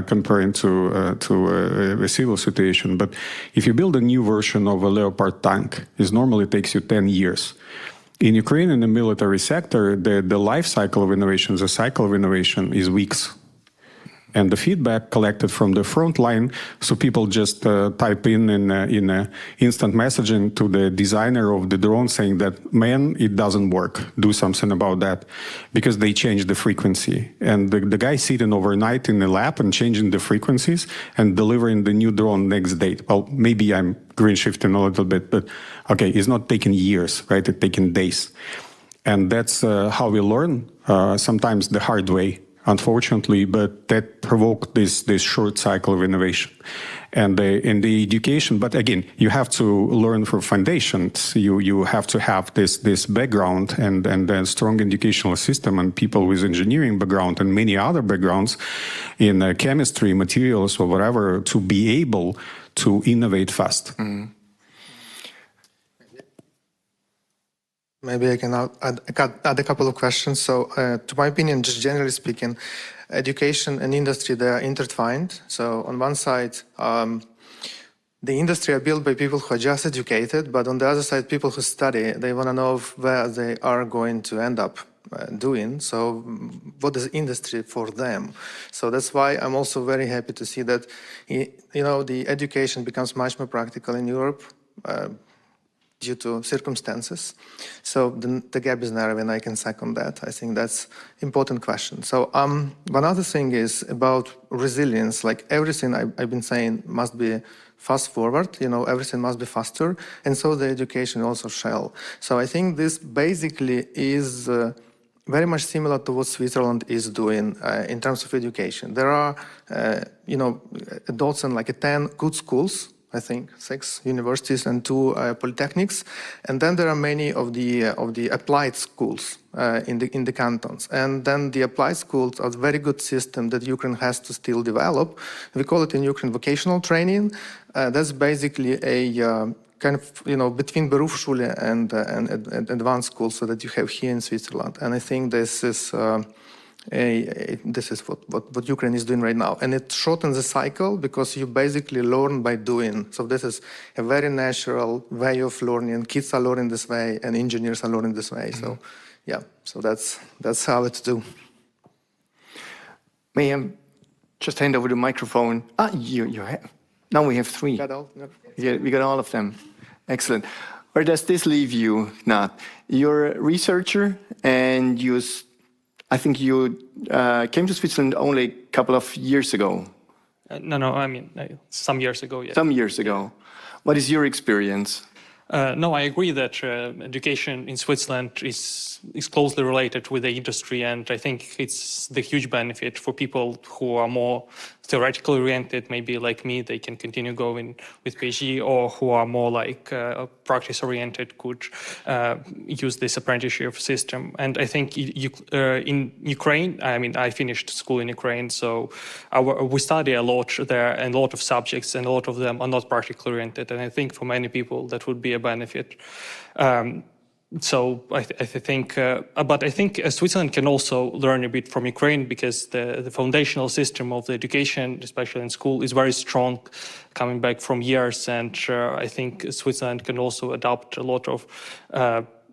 comparing to a civil situation, but if you build a new version of a Leopard tank, it normally takes you 10 years. In Ukraine, in the military sector, the life cycle of innovation, the cycle of innovation is weeks. And the feedback collected from the front line, so people just type in instant messaging to the designer of the drone saying that, man, it doesn't work, do something about that, because they changed the frequency. And the guy sitting overnight in the lab and changing the frequencies and delivering the new drone next day. Well, maybe I'm green shifting a little bit, but okay, it's not taking years, right? It's taking days. And that's how we learn, sometimes the hard way. unfortunately, but that provoked this short cycle of innovation. And in the education, but again, you have to learn from foundations. You have to have this background and a strong educational system and people with engineering background and many other backgrounds in chemistry, materials, or whatever, to be able to innovate fast. Mm-hmm. Maybe I can add a couple of questions. So, to my opinion, just generally speaking, education and industry, they are intertwined. So on one side, the industry are built by people who are just educated, but on the other side, people who study, they want to know where they are going to end up doing. So what is industry for them? So that's why I'm also very happy to see that, the education becomes much more practical in Europe, due to circumstances. So the gap is narrow, and I can second that. I think that's important question. So one other thing is about resilience. Like everything I've been saying must be fast forward, everything must be faster, and so the education also shall. So I think this basically is very much similar to what Switzerland is doing in terms of education. There are, a dozen, like 10 good schools, I think 6 universities and 2 polytechnics, and then there are many of the applied schools in the cantons. And then the applied schools are a very good system that Ukraine has to still develop. We call it in Ukraine vocational training. That's basically a kind of between Berufsschule and advanced school, so that you have here in Switzerland. And I think this is what Ukraine is doing right now. And it shortens the cycle because you basically learn by doing. So this is a very natural way of learning. Kids are learning this way and engineers are learning this way. So so that's how it's do. May I just hand over the microphone? You have. Now we have 3. Yeah, we got all of them. Excellent. Where does this leave you, Nat? You're a researcher and I think you came to Switzerland only a couple of years ago. No, I mean, some years ago, yes. Some years ago. What is your experience? No, I agree that education in Switzerland is closely related with the industry, and I think it's the huge benefit for people who are more theoretically oriented, maybe like me, they can continue going with PhD, or who are more like practice oriented could use this apprenticeship system. And I think in Ukraine, I mean, I finished school in Ukraine, so we study a lot there, and a lot of subjects, and a lot of them are not practically oriented. And I think for many people that would be a benefit. So I think, but I think Switzerland can also learn a bit from Ukraine, because the foundational system of the education, especially in school, is very strong, coming back from years. And I think Switzerland can also adopt a lot of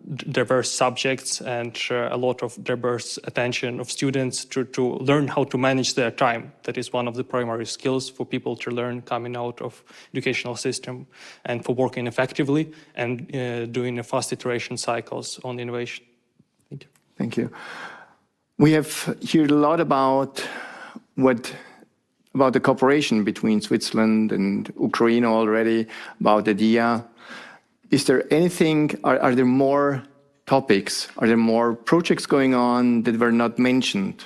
diverse subjects and a lot of diverse attention of students to learn how to manage their time. That is one of the primary skills for people to learn coming out of educational system, and for working effectively and doing a fast iteration cycles on innovation. Thank you. Thank you. We have heard a lot about the cooperation between Switzerland and Ukraine already, about the DIA. Is there anything, are there more topics, are there more projects going on that were not mentioned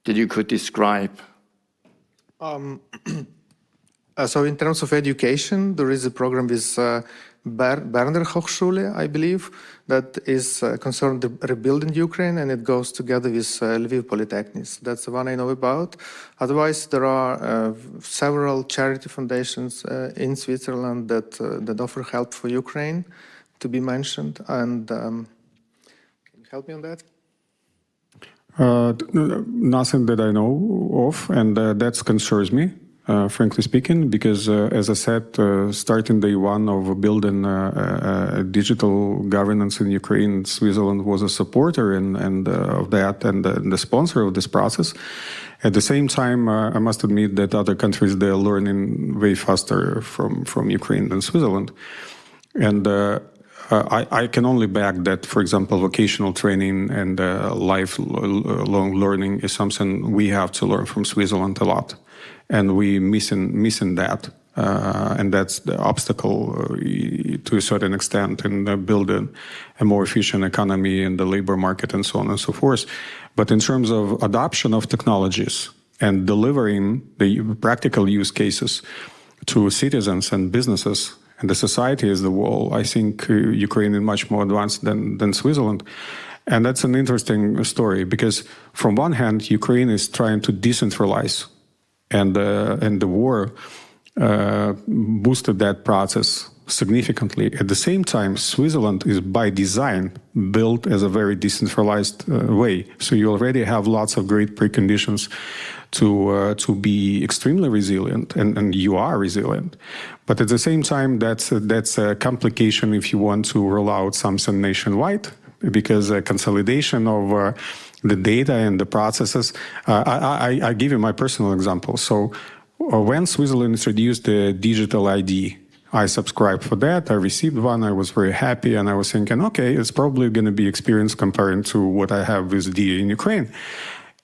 that you could describe? So in terms of education, there is a program with Berner Hochschule, I believe, that is concerned rebuilding Ukraine, and it goes together with Lviv Polytechnics. That's the one I know about. Otherwise, there are several charity foundations in Switzerland that offer help for Ukraine to be mentioned. And can you help me on that? Nothing that I know of, and that concerns me. Frankly speaking, because as I said, starting day one of building digital governance in Ukraine, Switzerland was a supporter of that and the sponsor of this process. At the same time, I must admit that other countries, they are learning way faster from Ukraine than Switzerland. And I can only back that, for example, vocational training and lifelong learning is something we have to learn from Switzerland a lot. And we missing that and that's the obstacle to a certain extent in building a more efficient economy in the labor market and so on and so forth. But in terms of adoption of technologies and delivering the practical use cases to citizens and businesses and the society as the whole, I think Ukraine is much more advanced than Switzerland. And that's an interesting story because from one hand, Ukraine is trying to decentralize, and the war boosted that process significantly. At the same time, Switzerland is by design built as a very decentralized way. So you already have lots of great preconditions to be extremely resilient, and you are resilient. But at the same time, that's a complication if you want to roll out something nationwide, because consolidation of the data and the processes. I give you my personal example. So when Switzerland introduced the digital ID, I subscribed for that. I received one. I was very happy, and I was thinking, okay, it's probably going to be experience comparing to what I have with DA in Ukraine.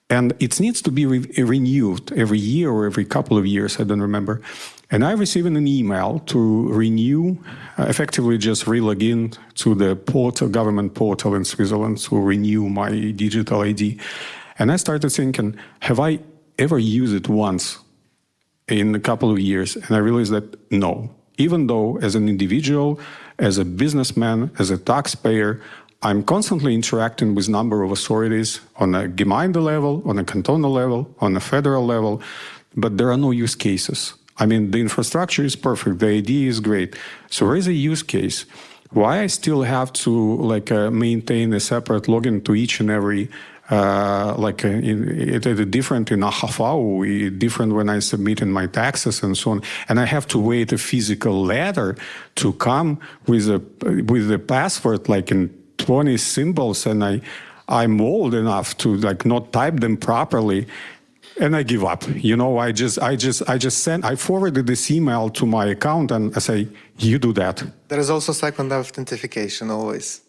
And it needs to be renewed every year or every couple of years, I don't remember. And I received an email to renew, effectively just re-log in to the portal, government portal in Switzerland to renew my digital ID. And I started thinking, have I ever used it once in a couple of years? And I realized that no. Even though as an individual, as a businessman, as a taxpayer, I'm constantly interacting with a number of authorities on a Gemeinde level, on a cantonal level, on a federal level, but there are no use cases. I mean, the infrastructure is perfect, the idea is great. So where is a use case? Why I still have to maintain a separate login to each and every different in AHV, different when I submit in my taxes and so on, and I have to wait a physical letter to come with a password like in 20 symbols, and I'm old enough to not type them properly, and I give up. I forwarded this email to my account and I say, you do that. There is also second authentication always.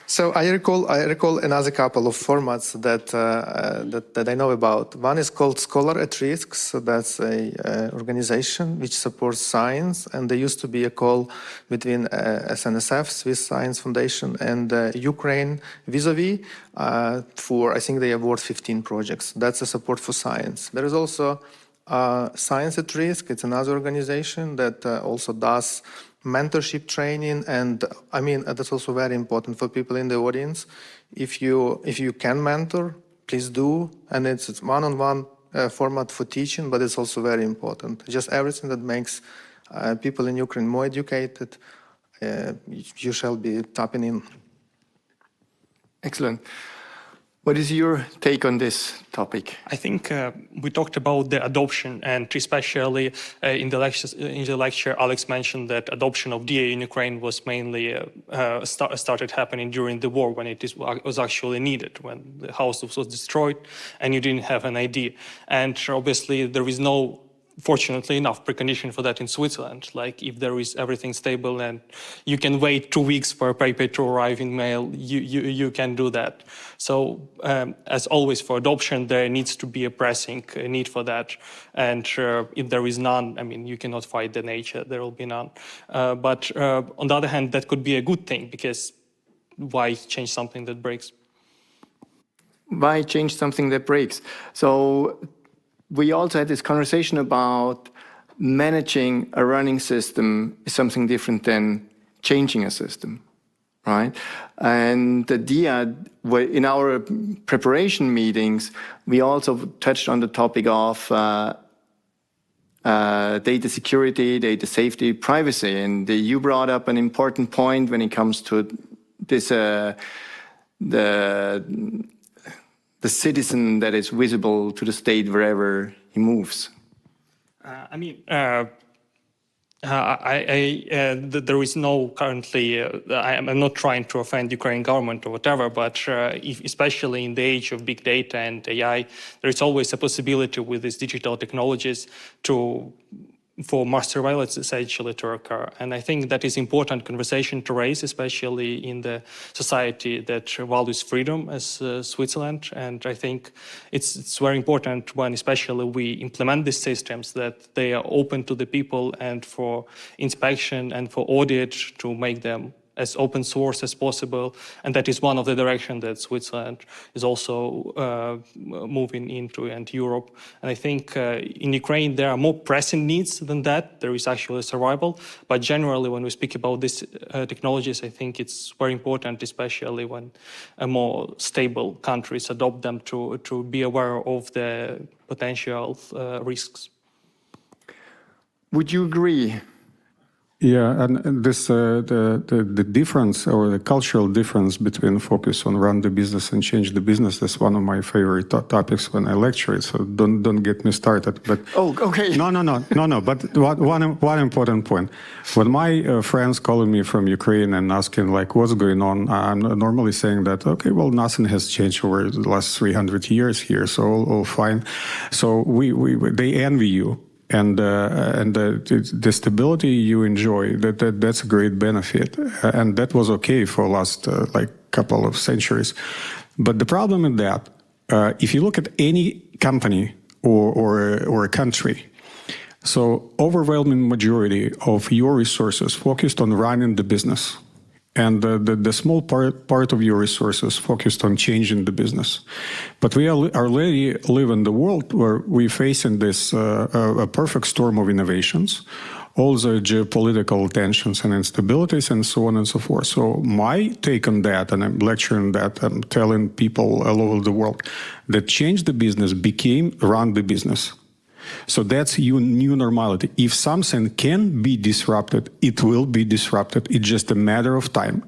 So I recall another couple of formats that I know about. One is called Scholar at Risk. So that's a organization which supports science, and there used to be a call between SNSF, Swiss Science Foundation, and Ukraine vis-a-vis for, I think they award 15 projects. That's a support for science. There is also Science at Risk. It's another organization that also does mentorship training, and I mean that's also very important for people in the audience. If you can mentor, please do, and it's one-on-one format for teaching, but it's also very important. Just everything that makes people in Ukraine more educated, you shall be tapping in. Excellent. What is your take on this topic? I think we talked about the adoption, and especially in the lecture, Alex mentioned that adoption of DA in Ukraine was mainly started happening during the war, when it was actually needed, when the house was destroyed and you didn't have an ID. And obviously there is no, fortunately enough, precondition for that in Switzerland. Like if there is everything stable and you can wait 2 weeks for a paper to arrive in mail, you can do that. So as always for adoption, there needs to be a pressing need for that. And if there is none, I mean, you cannot fight the nature, there will be none. But on the other hand, that could be a good thing, because why change something that breaks? Why change something that breaks? So we also had this conversation about managing a running system is something different than changing a system, right? And the idea, in our preparation meetings, we also touched on the topic of data security, data safety, privacy. And you brought up an important point when it comes to this, the citizen that is visible to the state wherever he moves. There is no currently, I'm not trying to offend Ukrainian government or whatever, but especially in the age of big data and AI, there is always a possibility with these digital technologies to for mass surveillance essentially to occur. And I think that is important conversation to raise, especially in the society that values freedom as Switzerland. And I think it's very important when especially we implement these systems that they are open to the people and for inspection and for audit to make them as open source as possible, and that is one of the directions that Switzerland is also moving into, and Europe. And I think in Ukraine there are more pressing needs than that. There is actually survival, but generally when we speak about these technologies, I think it's very important, especially when more stable countries adopt them, to be aware of the potential risks. Would you agree? Yeah, and this the difference or the cultural difference between focus on run the business and change the business is one of my favorite topics when I lecture it. So don't get me started. But okay. No. But one important point: when my friends calling me from Ukraine and asking like what's going on, I'm normally saying that okay, well nothing has changed over the last 300 years here, so all fine. So they envy you. And the stability you enjoy, that's a great benefit, and that was okay for last like couple of centuries. But the problem is that if you look at any company or a country, so overwhelming majority of your resources focused on running the business, and the small part of your resources focused on changing the business. But we already live in the world where we're facing this a perfect storm of innovations, all the geopolitical tensions and instabilities and so on and so forth. So my take on that, and I'm lecturing that, I'm telling people all over the world, that change the business became run the business. So that's your new normality. If something can be disrupted, it will be disrupted. It's just a matter of time.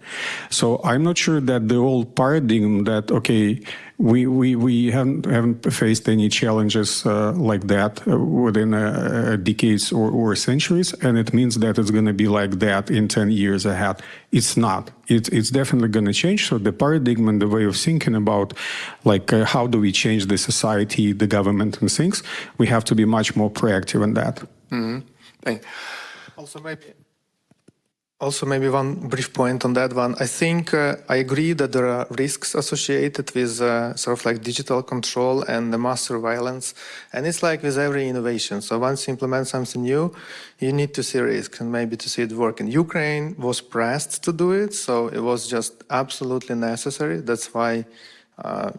So I'm not sure that the old paradigm that, okay, we haven't faced any challenges like that within decades or centuries, and it means that it's going to be like that in 10 years ahead. It's not. It's definitely going to change. So the paradigm and the way of thinking about like how do we change the society, the government and things, we have to be much more proactive in that. Mm-hmm. Also, maybe one brief point on that one. I think I agree that there are risks associated with sort of like digital control and the mass surveillance. And it's like with every innovation. So once you implement something new, you need to see risk and maybe to see it work. And Ukraine was pressed to do it. So it was just absolutely necessary. That's why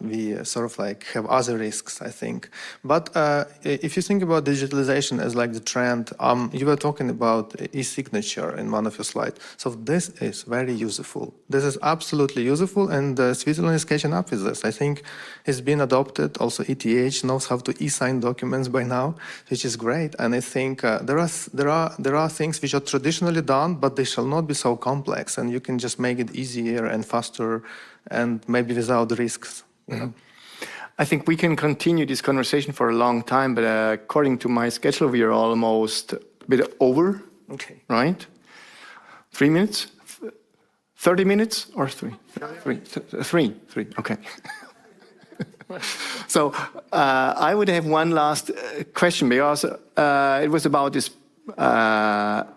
we sort of like have other risks, I think. But if you think about digitalization as like the trend, you were talking about e-signature in one of your slides. So this is very useful. This is absolutely useful, and Switzerland is catching up with this. I think it's been adopted. Also, ETH knows how to e-sign documents by now, which is great. And I think there are things which are traditionally done, but they shall not be so complex, and you can just make it easier and faster, and maybe without risks. You know? I think we can continue this conversation for a long time, but according to my schedule, we are almost a bit over. Okay. Right? 3 minutes? 30 minutes or three? Three. Okay. So I would have one last question, because it was about this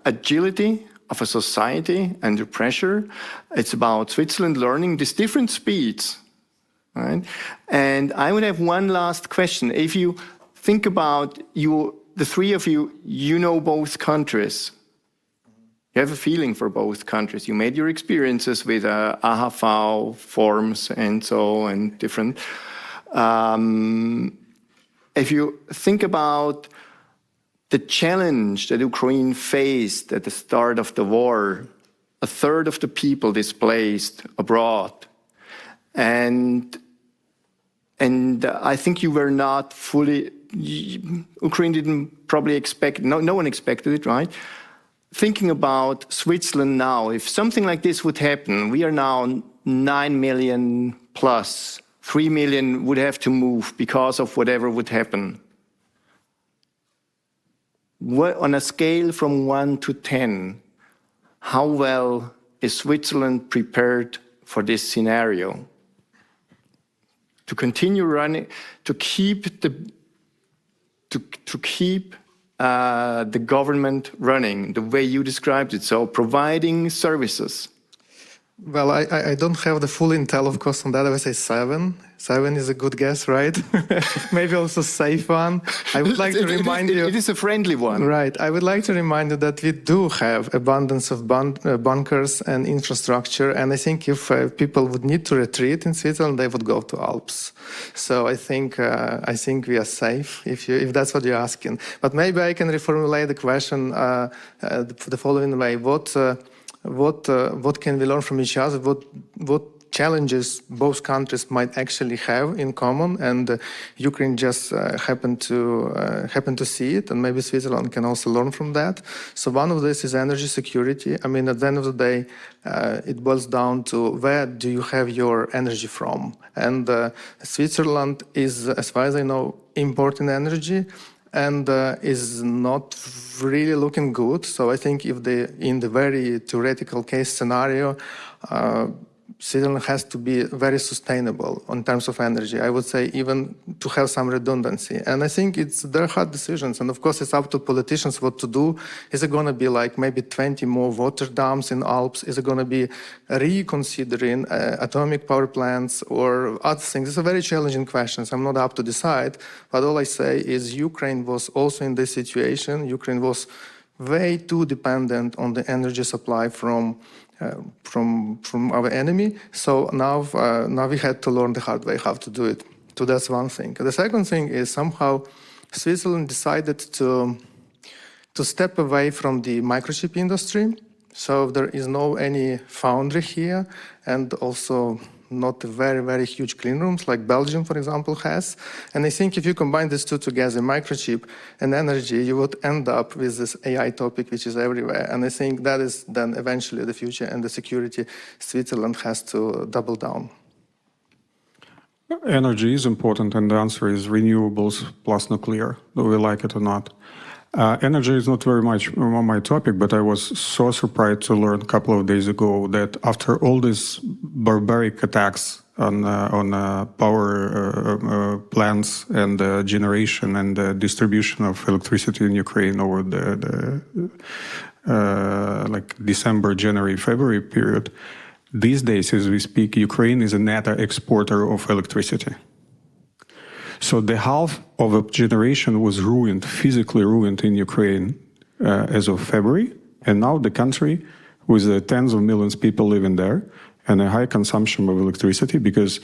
agility of a society under pressure. It's about Switzerland learning these different speeds, right? And I would have one last question. If you think about the three of you, you know both countries. You have a feeling for both countries. You made your experiences with AHV forms and so and different. If you think about the challenge that Ukraine faced at the start of the war, a third of the people displaced abroad. And I think you were not fully, Ukraine didn't probably expect, no one expected it, right? Thinking about Switzerland now, if something like this would happen, we are now 9 million plus, 3 million would have to move because of whatever would happen. On a scale from 1 to 10, how well is Switzerland prepared for this scenario? To continue running, to keep the government running, the way you described it, so providing services? Well, I don't have the full intel, of course, on that. I would say 7. 7 is a good guess, right? Maybe also safe one. I would like to remind you... It is a friendly one. Right. I would like to remind you that we do have abundance of bunkers and infrastructure. And I think if people would need to retreat in Switzerland, they would go to Alps. So I think we are safe, if that's what you're asking. But maybe I can reformulate the question the following way. What can we learn from each other? What challenges both countries might actually have in common, and Ukraine just happened to see it, and maybe Switzerland can also learn from that. So one of this is energy security. I mean, at the end of the day, it boils down to where do you have your energy from? And Switzerland is, as far as I know, importing energy, and is not really looking good. So I think if in the very theoretical case scenario, Switzerland has to be very sustainable in terms of energy. I would say even to have some redundancy. And I think they're hard decisions. And of course, it's up to politicians what to do. Is it going to be like maybe 20 more water dams in Alps? Is it going to be reconsidering atomic power plants or other things? It's a very challenging question. I'm not up to decide. But all I say is Ukraine was also in this situation. Ukraine was way too dependent on the energy supply from our enemy. So now we had to learn the hard way how to do it. So that's one thing. The second thing is somehow Switzerland decided to step away from the microchip industry. So there is no any foundry here, and also not very, very huge clean rooms like Belgium, for example, has. And I think if you combine these two together, microchip and energy, you would end up with this AI topic, which is everywhere. And I think that is then eventually the future, and the security Switzerland has to double down. Energy is important, and the answer is renewables plus nuclear, whether we like it or not. Energy is not very much on my topic, but I was so surprised to learn a couple of days ago that after all these barbaric attacks on power plants and generation and distribution of electricity in Ukraine over the like December, January, February period, these days, as we speak, Ukraine is a net exporter of electricity. So the half of a generation was ruined, physically ruined in Ukraine as of February. And now the country, with tens of millions of people living there and a high consumption of electricity, because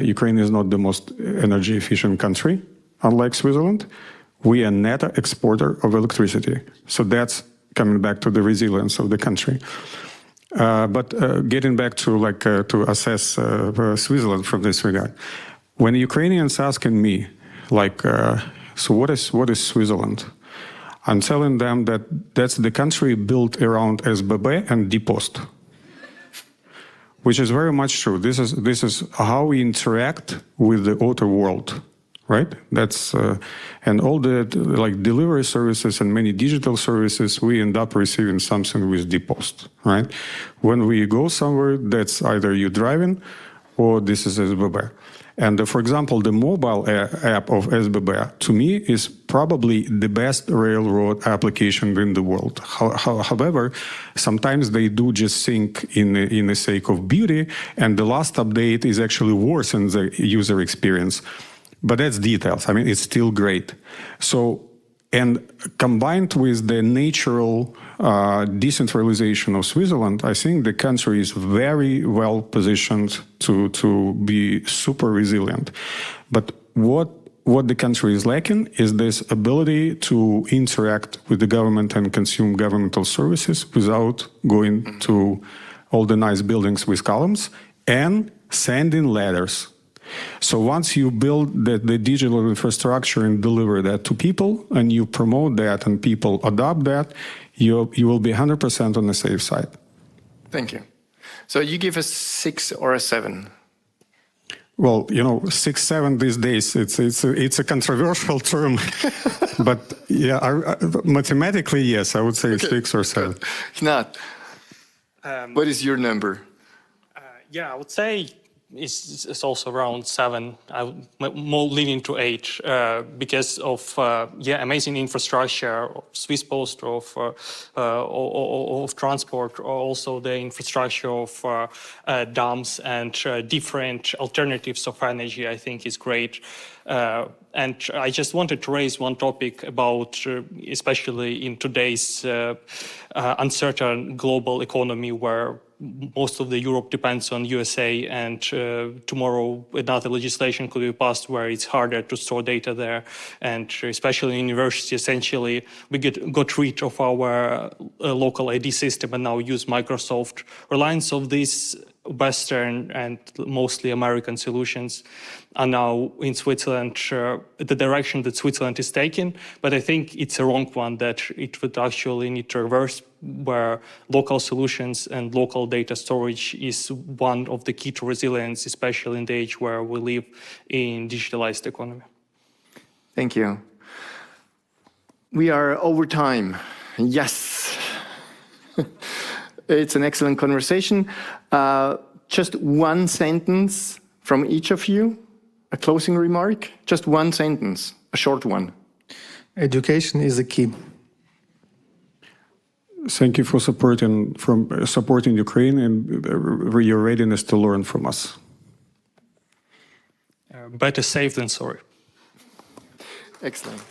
Ukraine is not the most energy efficient country, unlike Switzerland, we are net exporter of electricity. So that's coming back to the resilience of the country. But getting back to to assess Switzerland from this regard. When Ukrainians asking me, so what is Switzerland? I'm telling them that that's the country built around SBB and DPost, which is very much true. This is how we interact with the outer world, right? That's and all the delivery services and many digital services, we end up receiving something with DPost, right? When we go somewhere, that's either you driving or this is SBB. And for example, the mobile app of SBB, to me, is probably the best railroad application in the world. However, sometimes they do just think in the sake of beauty, and the last update is actually worse in the user experience. But that's details. I mean, it's still great. So, and combined with the natural decentralization of Switzerland, I think the country is very well positioned to be super resilient. But what the country is lacking is this ability to interact with the government and consume governmental services without going to all the nice buildings with columns and sending letters. So once you build the digital infrastructure and deliver that to people, and you promote that and people adopt that, you will be 100% on the safe side. Thank you. So you give a 6 or a 7? Well, 6, 7 these days, it's a controversial term. But yeah, mathematically, yes, I would say okay. 6 or 7. Not. What is your number? I would say is also around 7, more leaning to 8, because of amazing infrastructure, Swiss Post, of transport, also the infrastructure of dams and different alternatives of energy. I think is great. And I just wanted to raise one topic about, especially in today's uncertain global economy, where most of the Europe depends on USA, and tomorrow another legislation could be passed where it's harder to store data there. And especially in university, essentially, we got rid of our local ID system and now use Microsoft. Reliance of these Western and mostly American solutions are now in Switzerland, the direction that Switzerland is taking, but I think it's a wrong one, that it would actually need to reverse, where local solutions and local data storage is one of the key to resilience, especially in the age where we live in digitalized economy. Thank you. We are over time. Yes. It's an excellent conversation. Just one sentence from each of you, a closing remark. Just one sentence, a short one. Education is the key. Thank you for supporting Ukraine and your readiness to learn from us. Better safe than sorry. Excellent.